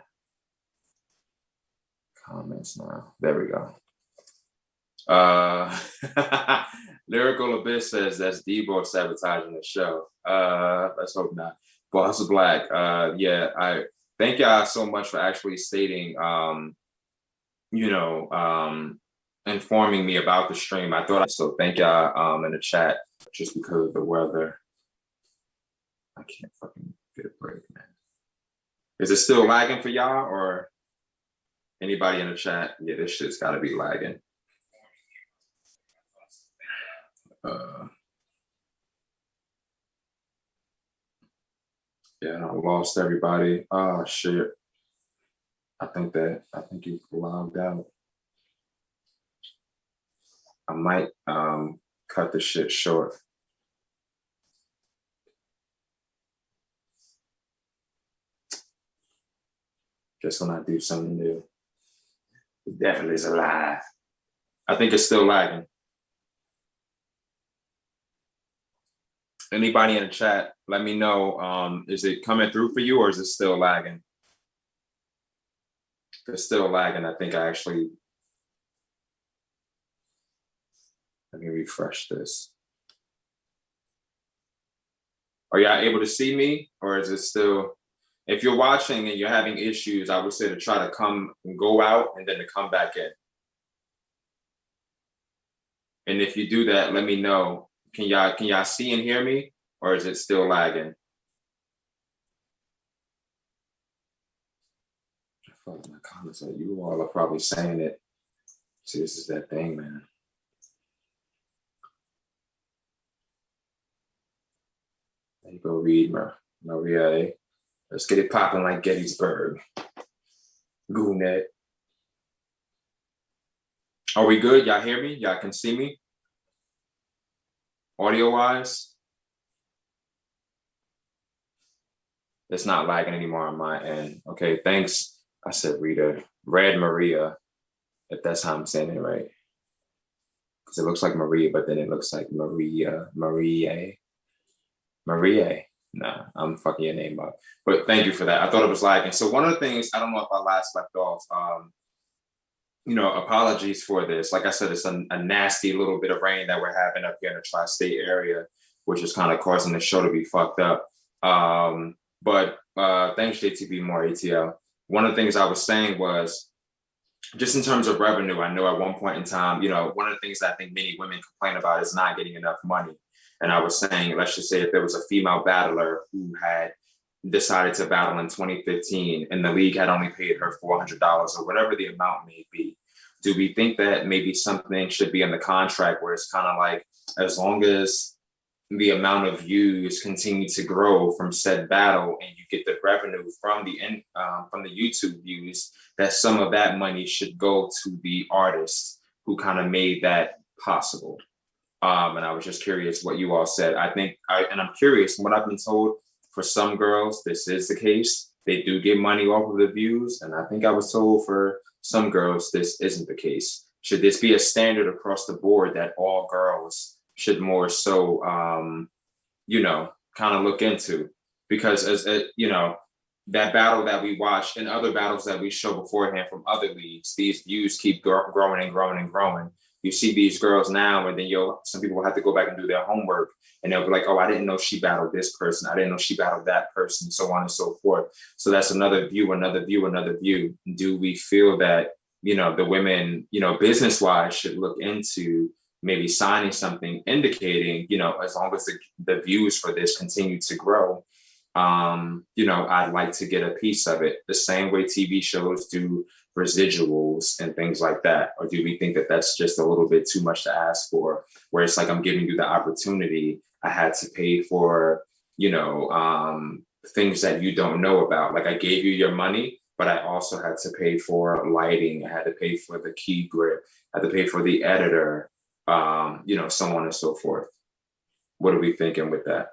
comments now. There we go. Lyrical Abyss says that's Debo sabotaging the show. Let's hope not. Boss Black. Yeah, I thank y'all so much for actually stating, you know, informing me about the stream. I thought so. Thank y'all in the chat. Just because of the weather, I can't fucking get a break, man. Is it still lagging for y'all, or anybody in the chat? Yeah, this shit's got to be lagging. Yeah, I lost everybody. Oh shit. I think you logged out. I might cut the shit short. Just when I do something new. It definitely is alive. I think it's still lagging. Anybody in the chat, let me know. Is it coming through for you, or is it still lagging? If it's still lagging, I think I actually, let me refresh this. Are y'all able to see me, or is it still? If you're watching and you're having issues, I would say to try to come and go out and then to come back in. And if you do that, let me know. Can y'all see and hear me, or is it still lagging? I feel like my comments are, you all are probably saying it. See, this is that thing, man. There you go, read Maria. Let's get it popping like Gettysburg. Goonet. Are we good? Y'all hear me? Y'all can see me? Audio-wise? It's not lagging anymore on my end. Okay, thanks. I said Rita. Red Maria, if that's how I'm saying it right. Because it looks like Maria, but then it looks like Maria. Nah, I'm fucking your name up. But thank you for that. I thought it was lagging. So one of the things, I don't know if I last left off, you know, apologies for this. Like I said, it's a nasty little bit of rain that we're having up here in the tri-state area, which is kind of causing the show to be fucked up. But thanks, JTB more ATL. One of the things I was saying was, just in terms of revenue, I know at one point in time, you know, one of the things that I think many women complain about is not getting enough money. And I was saying, let's just say if there was a female battler who had decided to battle in 2015 and the league had only paid her $400 or whatever the amount may be, do we think that maybe something should be in the contract where it's kind of like, as long as the amount of views continue to grow from said battle, and you get the revenue from the YouTube views, that some of that money should go to the artists who kind of made that possible. And I was just curious what you all said. I'm curious, what I've been told, for some girls, this is the case. They do get money off of the views. And I think I was told for some girls, this isn't the case. Should this be a standard across the board that all girls should more so, kind of look into? Because as that battle that we watch and other battles that we show beforehand from other leagues, these views keep growing and growing and growing. You see these girls now, and then some people will have to go back and do their homework, and they'll be like, oh, I didn't know she battled this person. I didn't know she battled that person, so on and so forth. So that's another view, another view, another view. Do we feel that, the women, business-wise should look into maybe signing something indicating, as long as the views for this continue to grow, I'd like to get a piece of it, the same way TV shows do residuals and things like that? Or do we think that that's just a little bit too much to ask for, where it's like, I'm giving you the opportunity, I had to pay for, things that you don't know about. Like, I gave you your money, but I also had to pay for lighting, I had to pay for the key grip, I had to pay for the editor, so on and so forth. What are we thinking with that?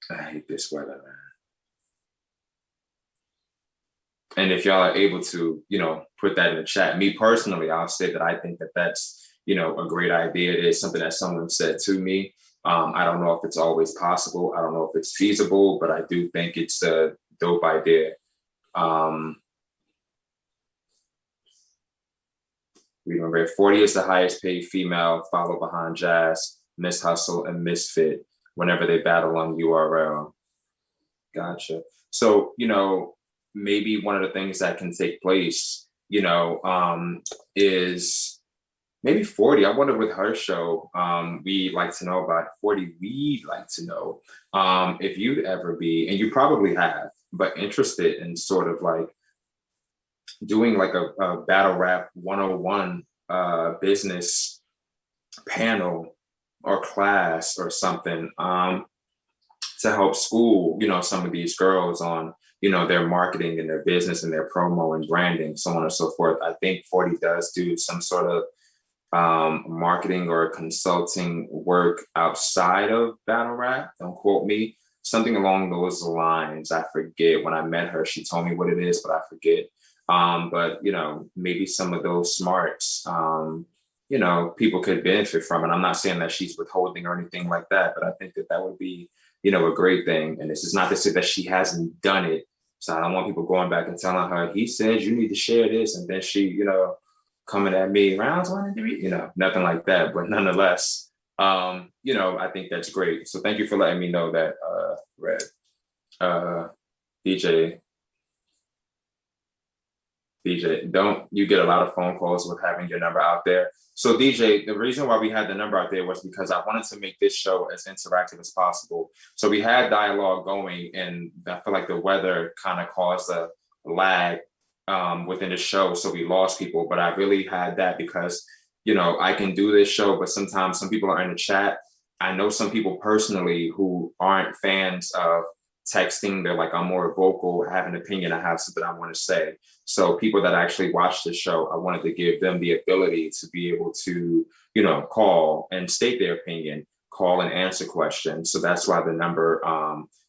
I hate this weather, man. And if y'all are able to, put that in the chat, me personally, I'll say that I think that that's, a great idea. It is something that someone said to me. I don't know if it's always possible. I don't know if it's feasible, but I do think it's a dope idea. We remember 40 is the highest paid female, followed behind Jazz, Miss Hustle, and Misfit whenever they battle on URL. Gotcha. So, maybe one of the things that can take place, is maybe 40. I wonder with her show, we'd like to know about 40. We'd like to know if you'd ever be, and you probably have, but interested in sort of like doing like a battle rap 101 business panel or class or something to help school, some of these girls on, their marketing and their business and their promo and branding, so on and so forth. I think 40 does do some sort of marketing or consulting work outside of battle rap. Don't quote me. Something along those lines. I forget. When I met her, she told me what it is, but I forget. But maybe some of those smarts, people could benefit from it. I'm not saying that she's withholding or anything like that, but I think that would be, a great thing. And this is not to say that she hasn't done it. So I don't want people going back and telling her, he said you need to share this, and then she, coming at me rounds 1 and 3, nothing like that. But nonetheless, I think that's great. So thank you for letting me know that, Red. DJ, don't you get a lot of phone calls with having your number out there? So DJ, the reason why we had the number out there was because I wanted to make this show as interactive as possible. So we had dialogue going, and I feel like the weather kind of caused a lag within the show. So we lost people, but I really had that because, I can do this show, but sometimes some people are in the chat. I know some people personally who aren't fans of texting. They're like, I'm more vocal, I have an opinion, I have something I want to say. So people that actually watch the show, I wanted to give them the ability to be able to, call and state their opinion, call and answer questions. So that's why the number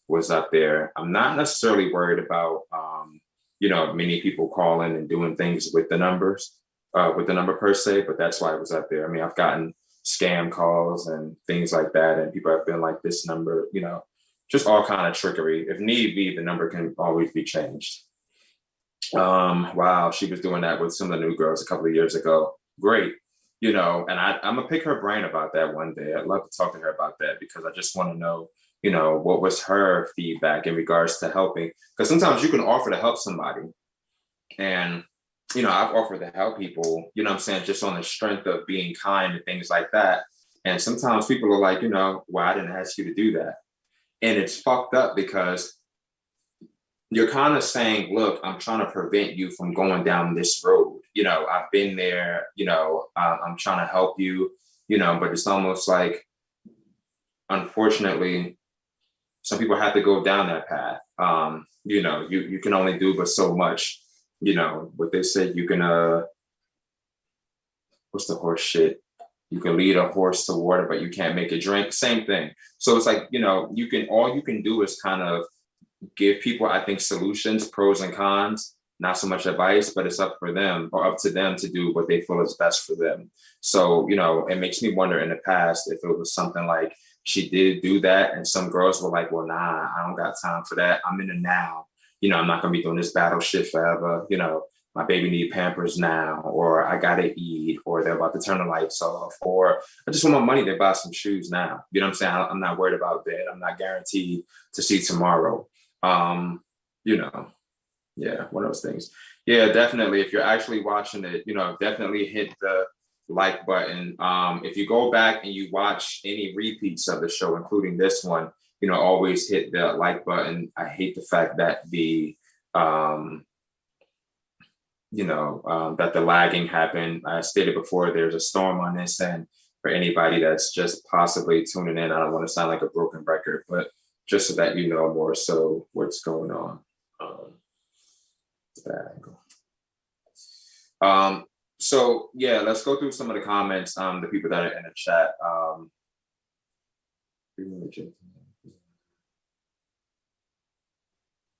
was up there. I'm not necessarily worried about, many people calling and doing things with the number per se, but that's why it was up there. I mean, I've gotten scam calls and things like that, and people have been like, this number, just all kind of trickery. If need be, the number can always be changed. Wow, she was doing that with some of the new girls a couple of years ago. Great, and I'm gonna pick her brain about that one day. I'd love to talk to her about that because I just want to know, what was her feedback in regards to helping? Because sometimes you can offer to help somebody, and I've offered to help people, just on the strength of being kind and things like that. And sometimes people are like, well, I didn't ask you to do that. And it's fucked up because you're kind of saying, look, I'm trying to prevent you from going down this road. I've been there, I'm trying to help you, but it's almost like, unfortunately, some people have to go down that path. You know, you can only do but so much. You know, what they say, you can, what's the horse shit? You can lead a horse to water, but you can't make it drink. Same thing. So it's like, you know, all you can do is kind of give people, I think, solutions, pros and cons, not so much advice, but it's up to them to do what they feel is best for them. So, you know, it makes me wonder in the past if it was something like she did do that and some girls were like, well, nah, I don't got time for that. I'm in the now. You know, I'm not gonna be doing this battle shit forever. You know, my baby need Pampers now, or I gotta eat, or they're about to turn the lights off, or I just want my money to buy some shoes now. You know what I'm saying? I'm not worried about that. I'm not guaranteed to see tomorrow. You know, yeah, one of those things. Yeah, definitely. If you're actually watching it, you know, definitely hit the like button. If you go back and you watch any repeats of the show, including this one, you know, always hit the like button. I hate the fact that that the lagging happened. I stated before, there's a storm on this end for anybody that's just possibly tuning in. I don't want to sound like a broken record, but just so that you know more so what's going on. So yeah, let's go through some of the comments, the people that are in the chat.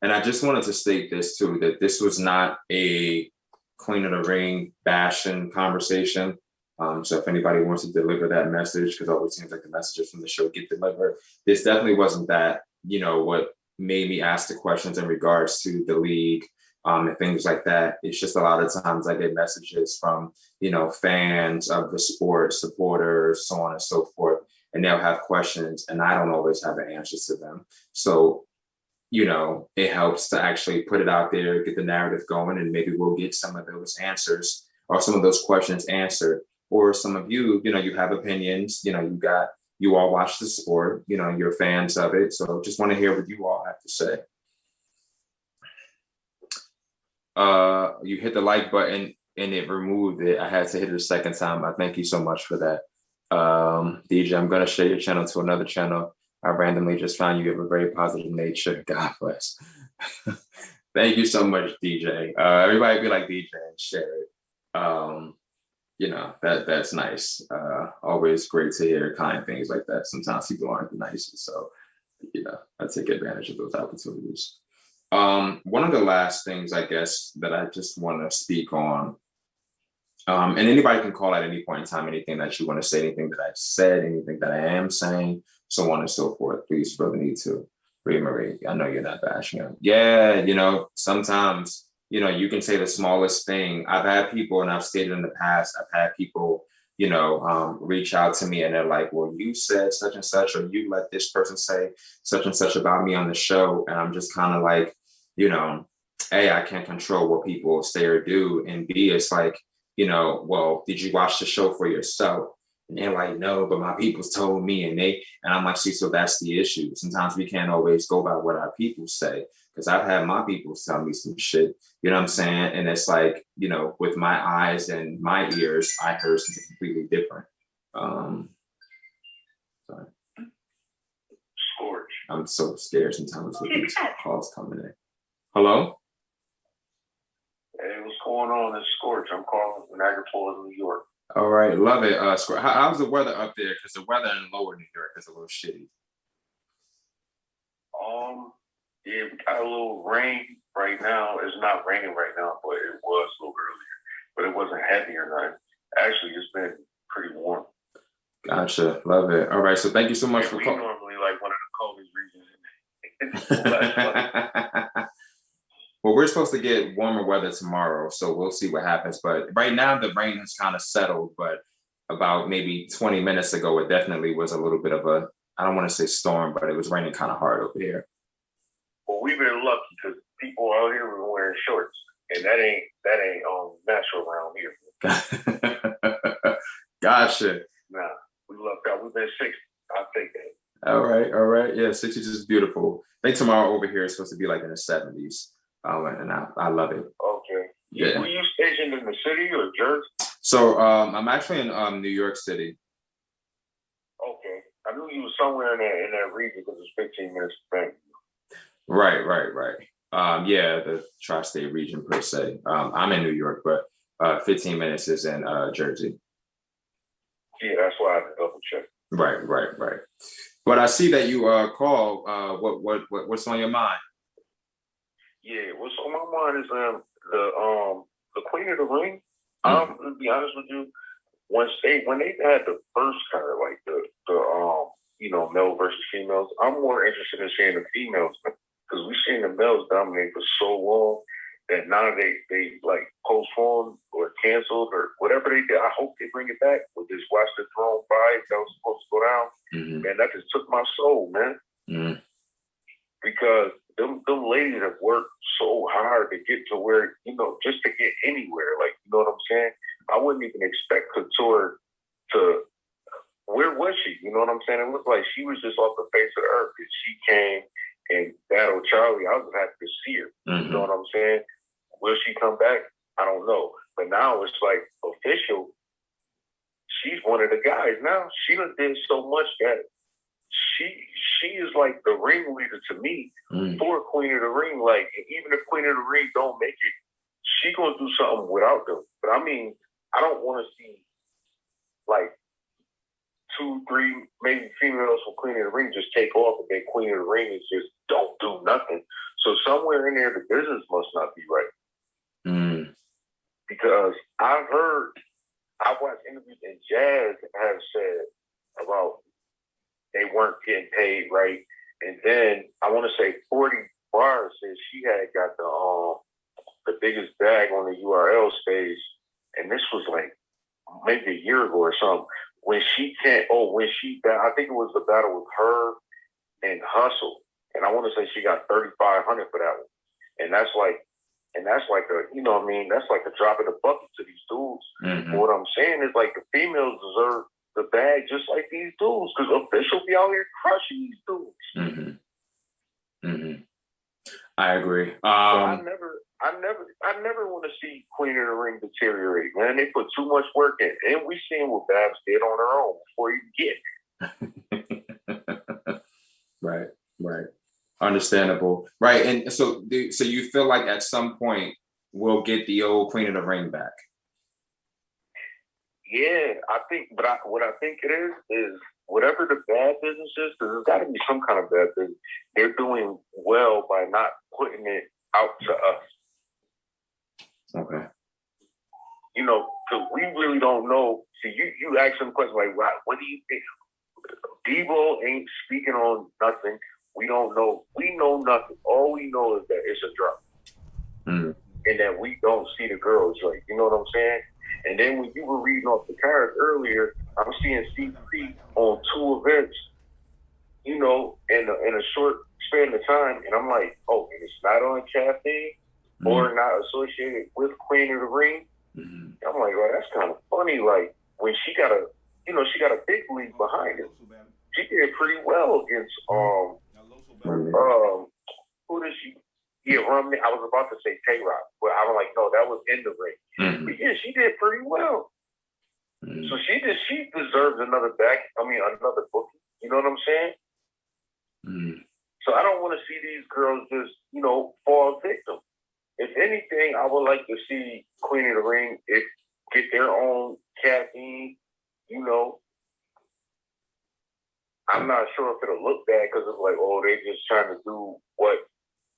And I just wanted to state this too, that this was not a Queen of the Ring bashing conversation. So if anybody wants to deliver that message, because it always seems like the messages from the show get delivered, this definitely wasn't that. You know, what made me ask the questions in regards to the league and things like that. It's just a lot of times I get messages from, you know, fans of the sport, supporters, so on and so forth, and they'll have questions and I don't always have the answers to them. So, you know, it helps to actually put it out there, get the narrative going, and maybe we'll get some of those answers or some of those questions answered. Or some of you, you know, you have opinions, you know, you all watch the sport, you know, you're fans of it. So just want to hear what you all have to say. You hit the like button and it removed it. I had to hit it a second time. I thank you so much for that. DJ, I'm going to share your channel to another channel. I randomly just found you have a very positive nature. God bless. Thank you so much, DJ. Everybody be like DJ and share it. You know, that's nice. Always great to hear kind things like that. Sometimes people aren't the nicest. So, you know, I take advantage of those opportunities. One of the last things, I guess, that I just want to speak on, and anybody can call at any point in time, anything that you want to say, anything that I've said, anything that I am saying, so on and so forth. Please feel the need to. Marie, I know you're not bashing him. Yeah, you know, sometimes, you know, you can say the smallest thing. I've had people, and I've stated in the past, I've had people, you know, reach out to me and they're like, well, you said such and such, or you let this person say such and such about me on the show. And I'm just kind of like, you know, A, I can't control what people say or do. And B, it's like, you know, well, did you watch the show for yourself? And they're like, no, but my people's told me, and I'm like, see, so that's the issue. Sometimes we can't always go by what our people say, because I've had my people tell me some shit, you know what I'm saying? And it's like, you know, with my eyes and my ears, I heard something completely different. Sorry. Scorch. I'm so scared sometimes with these calls coming in. Hello? Hey, what's going on? It's Scorch. I'm calling from Niagara Falls, New York. All right, love it. How's the weather up there? Because the weather in lower New York is a little shitty. Yeah, we got a little rain right now. It's not raining right now, but it was a little earlier. But it wasn't heavy or nothing. Actually, it's been pretty warm. Gotcha, love it. All right, so thank you so much for calling. Normally like one of the coldest regions. Well, we're supposed to get warmer weather tomorrow, so we'll see what happens. But right now, the rain has kind of settled. But about maybe 20 minutes ago, it definitely was a little bit of a, I don't want to say storm, but it was raining kind of hard over here. Well, we've been lucky because people out here were wearing shorts, and that ain't natural around here. Gotcha. Nah, we lucked out. We've been 60. I'll take that. All right. Yeah, 60s is beautiful. I think tomorrow over here is supposed to be like in the 70s. And I love it. Okay. Yeah. Were you stationed in the city or Jersey? So I'm actually in New York City. Okay. I knew you was somewhere in that region because it's 15 minutes to fame. Right. Yeah, the tri-state region per se. I'm in New York, but 15 minutes is in Jersey. Yeah, that's why I had to double check. Right. But I see that you called. What's on your mind? Yeah, what's on my mind is the Queen of the Ring. To be honest with you, when they had the first card, like the male versus females, I'm more interested in seeing the females because we've seen the males dominate for so long that now they like postponed or canceled or whatever they did. I hope they bring it back with this Watch the Throne fight that was supposed to go down. Man, that just took my soul, man. Because them ladies have worked so hard to get to where, just to get anywhere. Like, you know what I'm saying? I wouldn't even expect Couture to, where was she? You know what I'm saying? It looked like she was just off the face of the earth. And she came and battled Charlie. I was happy to see her. You know what I'm saying? Will she come back? I don't know. But now it's like official. She's one of the guys now. She done did so much that she is like the ringleader to me for Queen of the Ring. Like, even if Queen of the Ring don't make it, she gonna do something without them. But I mean, I don't want to see like 2, 3, maybe females from Queen of the Ring just take off, and then Queen of the Ring is just don't do nothing. So somewhere in there, the business must not be right. Because I've watched interviews, and Jazz have said about they weren't getting paid right. And then I want to say 40 Bars said she had got the biggest bag on the URL stage. And this was like maybe a year ago or something. I think it was the battle with her and Hustle. And I want to say she got $3,500 for that one. And that's like a, you know what I mean? That's like a drop in the bucket to these dudes. But what I'm saying is like the females deserve the bag just like these dudes, because officials be out here crushing these dudes. I agree. So I never want to see Queen of the Ring deteriorate, man. They put too much work in, and we seen what Babs did on her own before you get. Right. Understandable. Right. And so you feel like at some point we'll get the old Queen of the Ring back? Yeah, I think, but what I think it is whatever the bad business is, because there's got to be some kind of bad business. They're doing well by not putting it out to us. Okay. Because we really don't know. See, you ask them questions like, what do you think? Debo ain't speaking on nothing. We don't know. We know nothing. All we know is that it's a drop. And that we don't see the girls. Like, you know what I'm saying? And then when you were reading off the card earlier, I'm seeing C3 on 2 events, in a short span of time. And I'm like, oh, and it's not on Caffeine or not associated with Queen of the Ring. I'm like, well, that's kind of funny. Like, when she got a big league behind her. She did pretty well against, who did she? Yeah, Romney. I was about to say Tay-Rock, but I'm like, no, that was in the ring. But yeah, she did pretty well. So she deserves another another booking. You know what I'm saying? So I don't want to see these girls just, fall victim. If anything, I would like to see Queen of the Ring get their own Caffeine. I'm not sure if it'll look bad because it's like, oh, they're just trying to do what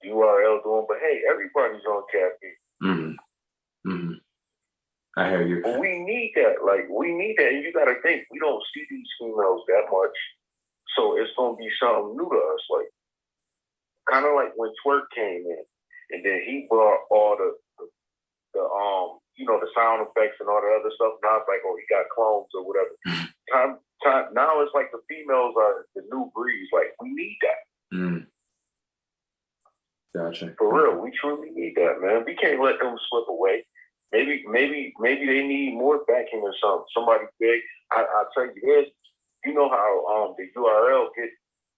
URL doing, but hey, everybody's on Caffeine. I hear you. But we need that. And you got to think, we don't see these females that much, so it's gonna be something new to us. Like, kind of like when Twerk came in, and then he brought all the sound effects and all the other stuff. Now it's like, oh, he got clones or whatever. Time. Now it's like the females are the new breeze. Like, we need that. Gotcha. For real, we truly need that, man. We can't let them slip away. Maybe they need more backing or something. Somebody big. I'll tell you this. You know how the URL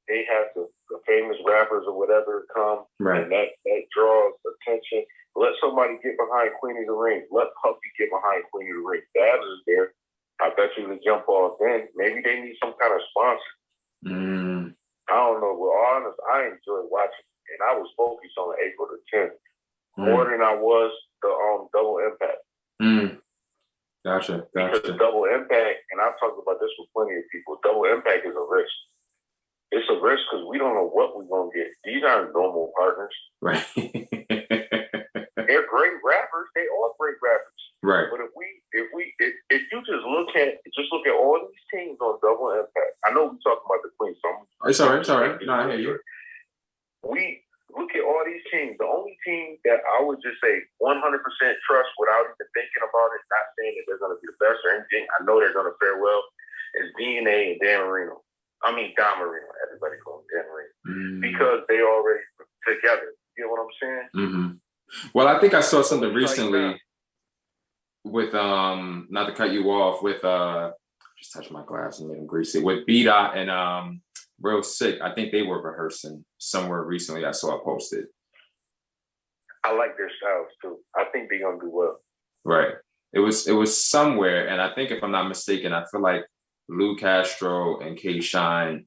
they have the famous rappers or whatever come, right? And that draws attention. Let somebody get behind Queen of the Ring. Let Puffy get behind Queen of the Ring. Babs is there. I bet you to jump off then. Maybe they need some kind of sponsor. I don't know. Well, honest, I enjoyed watching, and I was focused on April the 10th more than I was the Double Impact. Gotcha. Because the Double Impact, and I've talked about this with plenty of people. Double Impact is a risk. It's a risk because we don't know what we're gonna get. These aren't normal partners. Right. They're great rappers. They are great rappers. Right. But if you just look at all these teams on Double Impact, I know we're talking about the Queen. So it's all right. It's all right. No, I hear you. We look at all these teams. The only team that I would just say 100% trust without even thinking about it, not saying that they're going to be the best or anything. I know they're going to fare well. Is DNA and Dan Marino. I mean Don Marino. Everybody calls him Dan Marino because they already together. You know what I'm saying? Mm-hmm. Well, I think I saw something recently with not to cut you off with just touch my glass and made them greasy with B-Dot and Real Sick. I think they were rehearsing somewhere recently. I saw it posted. I like their styles too. I think they're gonna do well. Right. It was somewhere, and I think if I'm not mistaken, I feel like Lou Castro and K Shine.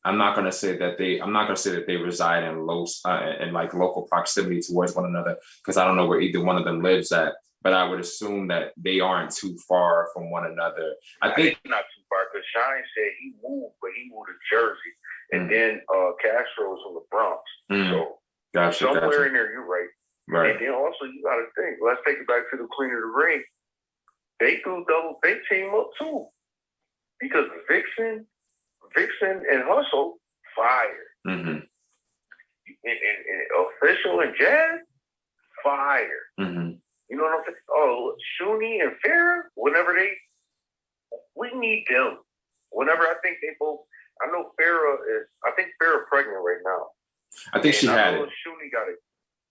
I'm not gonna say that they reside in local proximity towards one another because I don't know where either one of them lives at. But I would assume that they aren't too far from one another. I think not too far because Shine said he moved to Jersey, and then Castro was from the Bronx. So somewhere in there, you're right. Right. And then also you got to think. Let's take it back to the Queen of the Ring. They team up too, because Vixen and Hustle fire. And Official and Jazz fire. You know what I'm saying? Oh, Shuni and Farrah, we need them. Whenever I think they both, I know Farrah pregnant right now. I think she had it. Shuni got it.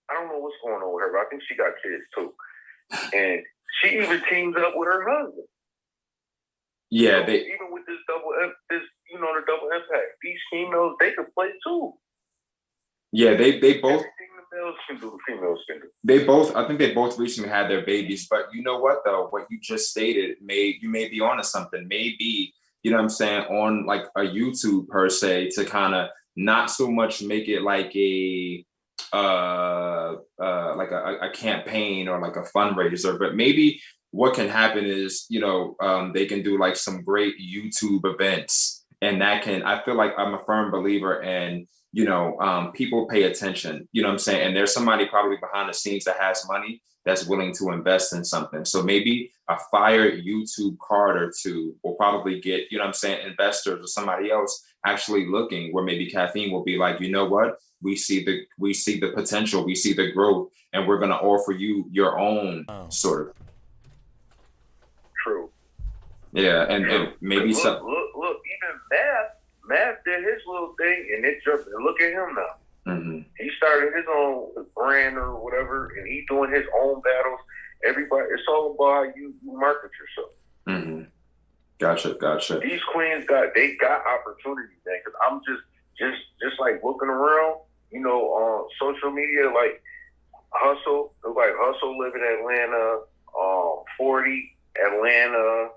I don't know what's going on with her, but I think she got kids too. And she even teams up with her husband. Yeah, even with the double impact, these females, they could play too. Yeah, they both. Everything the males can do, the females can do. I think they both recently had their babies. But you know what though? What you just stated, you may be onto something. Maybe, you know what I'm saying, on like a YouTube per se, to kind of not so much make it like a campaign or like a fundraiser, but maybe what can happen is, they can do like some great YouTube events, and I feel like I'm a firm believer in, people pay attention, you know what I'm saying? And there's somebody probably behind the scenes that has money that's willing to invest in something. So maybe a fire YouTube card or two will probably get, investors or somebody else actually looking, where maybe Caffeine will be like, you know what? We see the potential, we see the growth, and we're going to offer you your own sort of. True. Yeah, and maybe look, even Math did his little thing, and it jumped. And look at him now. He started his own brand or whatever, and he's doing his own battles. Everybody, it's all about how you market yourself. Gotcha. These queens got opportunities, man. Because I'm just like looking around, on social media, like Hustle live in Atlanta, 40 Atlanta.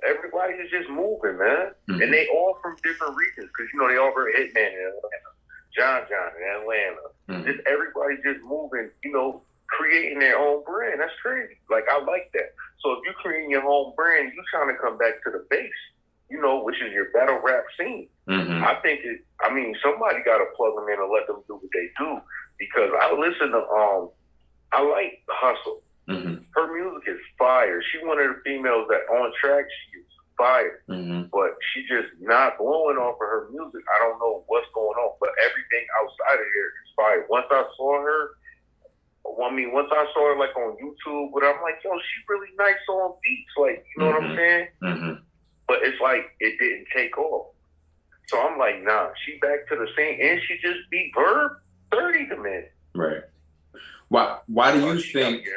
Everybody is just moving, man. And they all from different regions because, they all very Hitman in Atlanta, John in Atlanta. Just everybody just moving, creating their own brand. That's crazy. Like, I like that. So if you're creating your own brand, you're trying to come back to the base, which is your battle rap scene. I think somebody got to plug them in and let them do what they do, because I listen to, I like Hustle. Her music is fire. She one of the females that on track, she is fire. But she just not blowing off of her music. I don't know what's going on, but everything outside of here is fire. Once I saw her like on YouTube, but I'm like, yo, she really nice on beats. Like, you know what I'm saying? But it's like, it didn't take off. So I'm like, nah, she back to the same, and she just beat Verb 30 to minute. Right. Why do you think?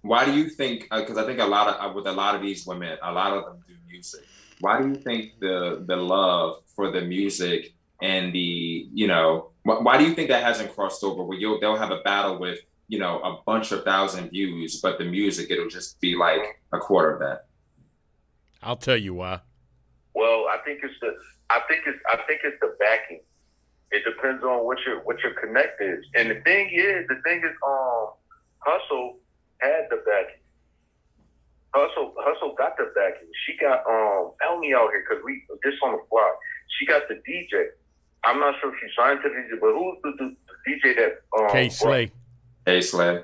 Why do you think? Because I think with a lot of these women, a lot of them do music. Why do you think the love for the music and why do you think that hasn't crossed over? Where they'll have a battle with a bunch of 1,000 views, but the music, it'll just be like a quarter of that. I'll tell you why. Well, I think it's the backing. It depends on what your connect is. And the thing is, Hustle had the backing. Hustle got the backing. She got help me out here because we this on the fly. She got the DJ. I'm not sure if she signed to the DJ, but who's the DJ that K Slay. K Slay.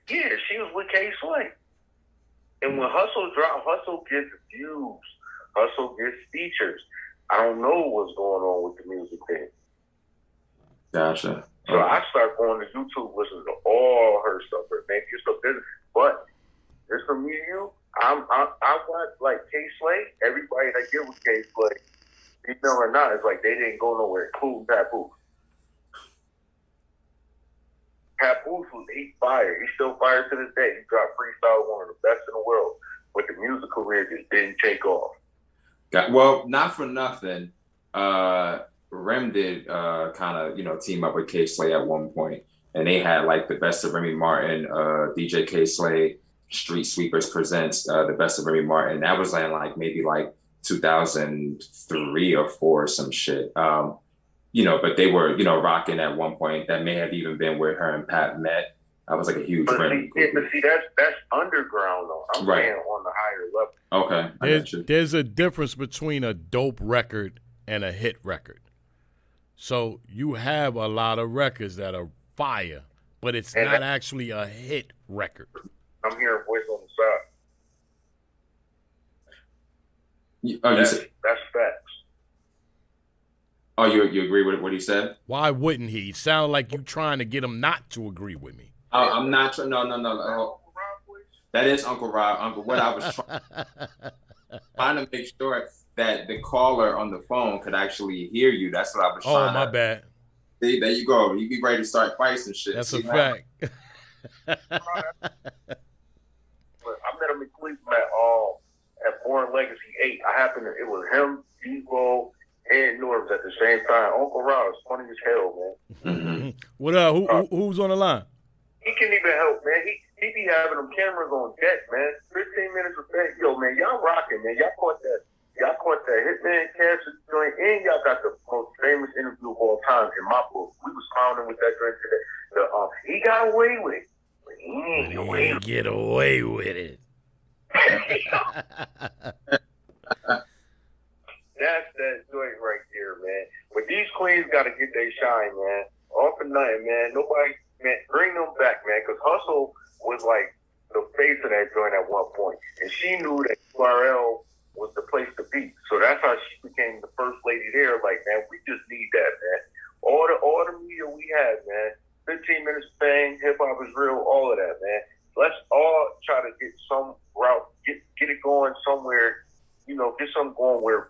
Yeah, she was with K Slay. And when Hustle dropped, Hustle gets views. Hustle gets features. I don't know what's going on with the music thing. Gotcha. So I start going to YouTube, listening to all her stuff. Maybe it's a business, but it's for me and you. I watch like K Slay. Everybody that get with K Slay, female or not, it's like they didn't go nowhere. Cool, Papoose. Papoose he's fire. He's still fire to this day. He dropped Freestyle, one of the best in the world, but the music career just didn't take off. Well, not for nothing. Rem did kind of, team up with K Slay at one point, and they had like the Best of Remy Martin, DJ K Slay, Street Sweepers presents the Best of Remy Martin. That was like maybe like 2003 or 4 or some shit. But they were, rocking at one point. That may have even been where her and Pat met. I was like a huge friend. But see, that's underground though. I'm saying on the higher level. Okay. There's a difference between a dope record and a hit record. So you have a lot of records that are fire, but it's not actually a hit record. I'm hearing voice on the side. That's facts. Oh, you agree with what he said? Why wouldn't he? Sound like you trying to get him not to agree with me. I'm not trying. No. That is Uncle Rob. What I was trying to make sure that the caller on the phone could actually hear you. That's what I was trying. Oh, my bad. See, there you go. You be ready to start fights and shit. That's a fact. But I met him in Cleveland at Born Legacy 8. It was him, Devo, and Norbs at the same time. Uncle Rob is funny as hell, man. Mm-hmm. What up? Who's on the line? He can't even help, man. He be having them cameras on deck, man. 15 minutes of fame. Yo, man, y'all rocking, man. Y'all caught that Hitman Cancer joint, and y'all got the most famous interview of all time in my book. We was clowning with that joint today. He got away with it. But he ain't get away with it. That's that joint right there, man. But these queens got to get their shine, man. All for nothing, man. Nobody, man, bring them back, man. Because Hustle was like the face of that joint at one point. And she knew that URL was the place to be. So that's how she became the first lady there. Like, man, we just need that, man. All the media we have, man. 15 minutes of fame, hip-hop is real, all of that, man. Let's all try to get some route, get it going somewhere, get something going where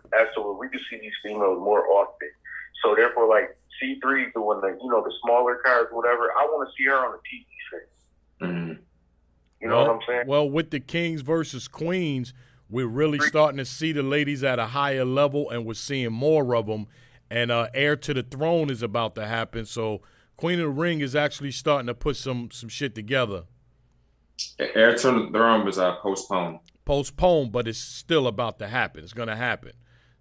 we can see these females more often. So therefore, like C3 doing the smaller cars, whatever, I want to see her on the TV screen. Mm-hmm. You know what I'm saying? Well, with the Kings versus Queens, we're really starting to see the ladies at a higher level, and we're seeing more of them. And Heir to the Throne is about to happen. So Queen of the Ring is actually starting to put some shit together. Heir to the Throne was postponed. Postponed, but it's still about to happen. It's going to happen.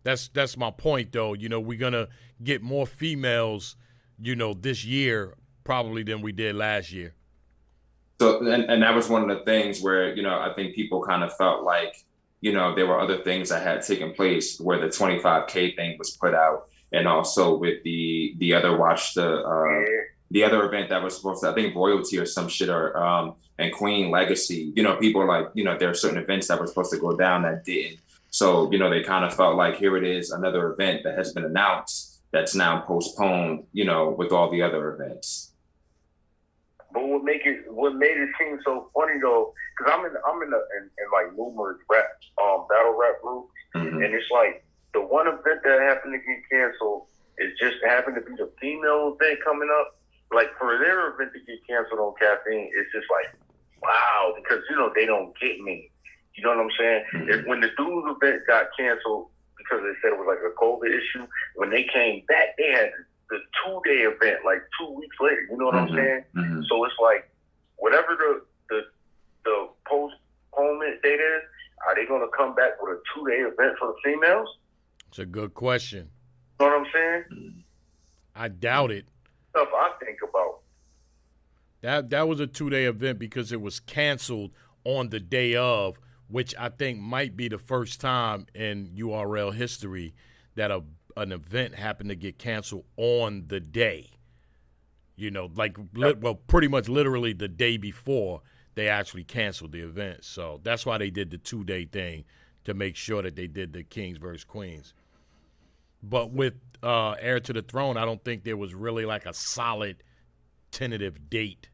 That's my point, though. We're going to get more females, this year probably than we did last year. So, and that was one of the things where, I think people kind of felt like, there were other things that had taken place where the 25K thing was put out. And also with the other the other event that was supposed to, I think Royalty or some shit, or and Queen Legacy, people like, there are certain events that were supposed to go down that didn't. So, they kind of felt like here it is, another event that has been announced that's now postponed, with all the other events. But what made it seem so funny though, because I'm in like numerous battle rap groups, mm-hmm. and it's like the one event that happened to get canceled is just happened to be the female event coming up. Like for their event to get canceled on Caffeine, it's just like wow, because they don't get me. You know what I'm saying? Mm-hmm. When the dudes event got canceled because they said it was like a COVID issue, when they came back, they had the 2-day event like 2 weeks later. You know what mm-hmm. I'm saying? Mm-hmm. So it's like whatever the postponement date is, are they going to come back with a 2-day event for the females? It's a good question. You know what I'm saying? I doubt it. Stuff I think about. That was a 2-day event because it was canceled on the day of, which I think might be the first time in URL history that an event happened to get canceled on the day. You know, like, well, pretty much literally the day before they actually canceled the event. So that's why they did the 2-day thing, to make sure that they did the Kings versus Queens. But with Heir to the Throne, I don't think there was really like a solid tentative date.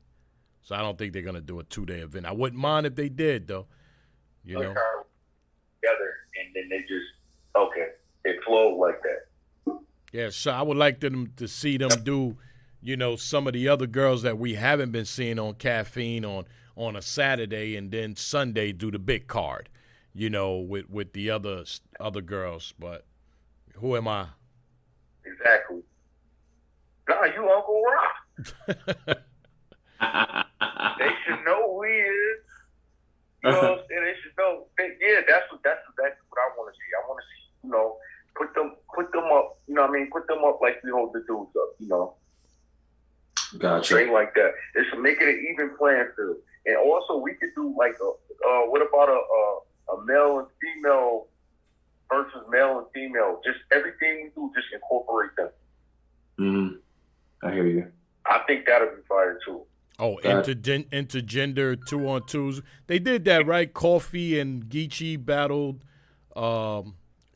So I don't think they're going to do a 2-day event. I wouldn't mind if they did, though. You know? Together, and then they just, okay, it flowed like that. Yeah, so I would like them to see them do, you know, some of the other girls that we haven't been seeing on Caffeine on a Saturday, and then Sunday do the big card, you know, with the other girls. But who am I? Exactly. Nah, you Uncle Rock. They should know who he is. You know what I'm saying? They should know. Yeah, that's what I want to see. I want to see, you know, put them up. You know what I mean? Put them up like we hold the dudes up. You know. Gotcha. Straight like that. It's making it even playing field. And also, we could do like what about a male and female versus male and female? Just everything we do, just incorporate them. I hear you. I think that'll be fire too. Oh, intergender 2-on-2s. They did that, right? Coffee and Geechee battled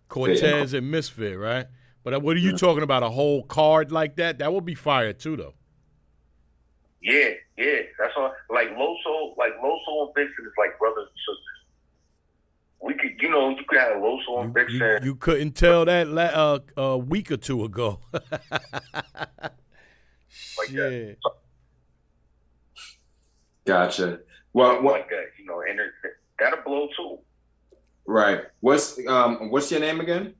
Cortez and Misfit, right? But what are you talking about? A whole card like that? That would be fire too, though. Yeah. That's all. Like Loso and Vixen is like brothers and sisters. We could, you know, you could have Loso and Vixen. You couldn't tell that a week or two ago. Like that. Gotcha. Well, like that, you know, and that'll blow too. Right. What's your name again?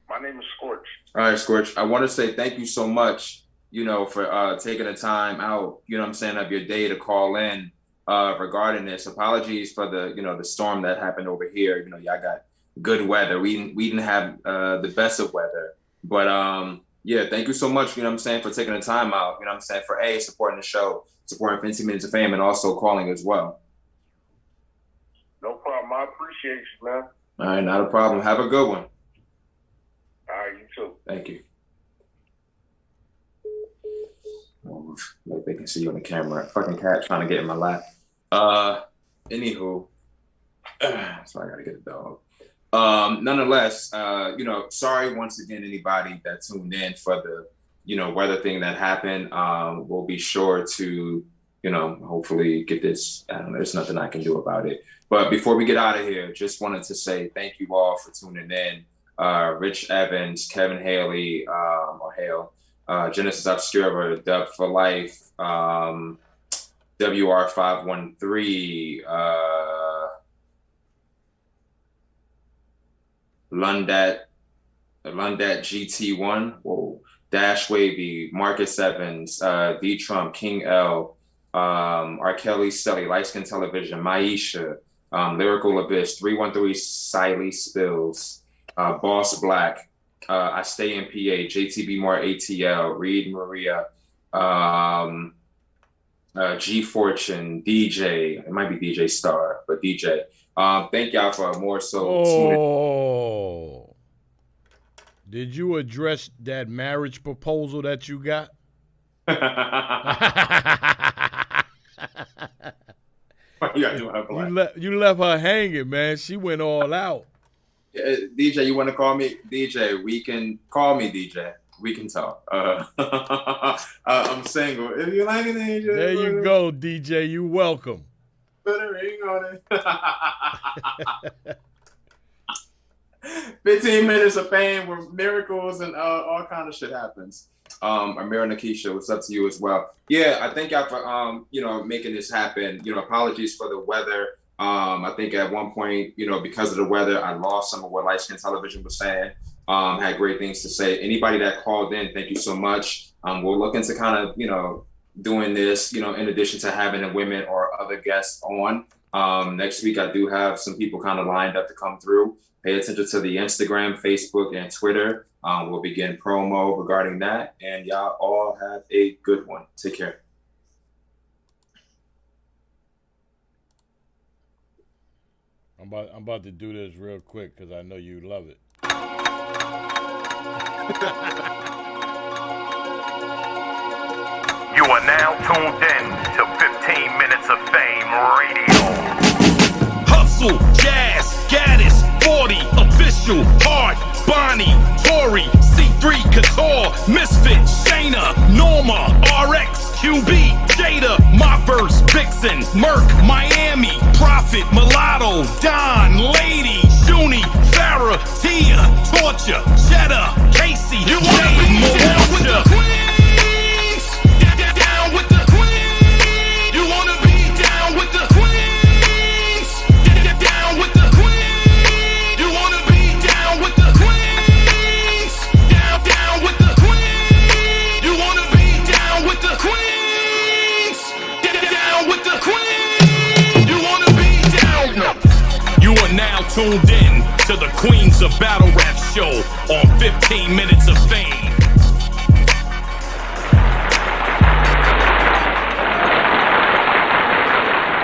My name is Scorch. All right, Scorch. I want to say thank you so much, you know, for taking the time out, you know what I'm saying, of your day to call in regarding this. Apologies for the storm that happened over here. You know, y'all got good weather. We didn't have the best of weather. But yeah, thank you so much, you know what I'm saying, for taking the time out, you know what I'm saying, for supporting the show, supporting 15 Minutes of Fame, and also calling as well. No problem. I appreciate you, man. All right, not a problem. Have a good one. All right, you too. Thank you. Like they can see you on the camera. Fucking cat trying to get in my lap. Anywho, so I gotta get a dog. Nonetheless, you know, sorry once again, anybody that tuned in for the, you know, weather thing that happened. We'll be sure to, you know, hopefully get this. I don't know, there's nothing I can do about it. But before we get out of here, just wanted to say thank you all for tuning in. Rich Evans, Kevin Haley, or Hale, Genesis Obscura, Dub for Life, WR513, Lundat GT1, whoa, Dash Wavy, Marcus Evans, D Trump, King L, R. Kelly, Selly, Light Skin Television, Maisha, Lyrical Abyss, 313, Siley Spills, Boss Black, I Stay in PA, JTB More ATL, Reed Maria, G Fortune, DJ, it might be DJ Star, but DJ. Thank y'all for more so. Oh, did you address that marriage proposal that you got? You left her hanging, man. She went all out. DJ, you want to call me? DJ, we can call me DJ. We can talk. I'm single. If you like it, DJ. There you go, DJ. You welcome. Put a ring on it. 15 minutes of fame where miracles and all kind of shit happens. Amir and Nakisha, what's up to you as well? Yeah, I thank y'all for you know, making this happen. You know, apologies for the weather. I think at one point, you know, because of the weather, I lost some of what Light Skin Television was saying. Had great things to say. Anybody that called in, thank you so much. We're looking to kind of, you know, doing this, you know, in addition to having the women or other guests on. Next week, I do have some people kind of lined up to come through. Pay attention to the Instagram, Facebook, and Twitter. We'll begin promo regarding that. And y'all all have a good one. Take care. I'm about to do this real quick because I know you love it. You are now tuned in to 15 Minutes of Fame Radio. Hustle, Jazz, Gaddis, 40, Official, Hard, Bonnie, Tori, C3, Couture, Misfit, Shayna, Norma, RX, QB, Jada, My Verse, Vixen, Merc, Miami, Prophet, Mulatto, Don, Lady, Shuni, Farrah, Tia, Torture, Cheddar, Casey, you wanna be down with the queens? Down with the queens. You wanna be down with the queens? Down with the queens. You wanna be down with the queens? Down with the queens. You wanna be down with the queens? Down with the queens. You wanna be down. You are now tuned in to the Queens of Battle Rap show on 15 Minutes of Fame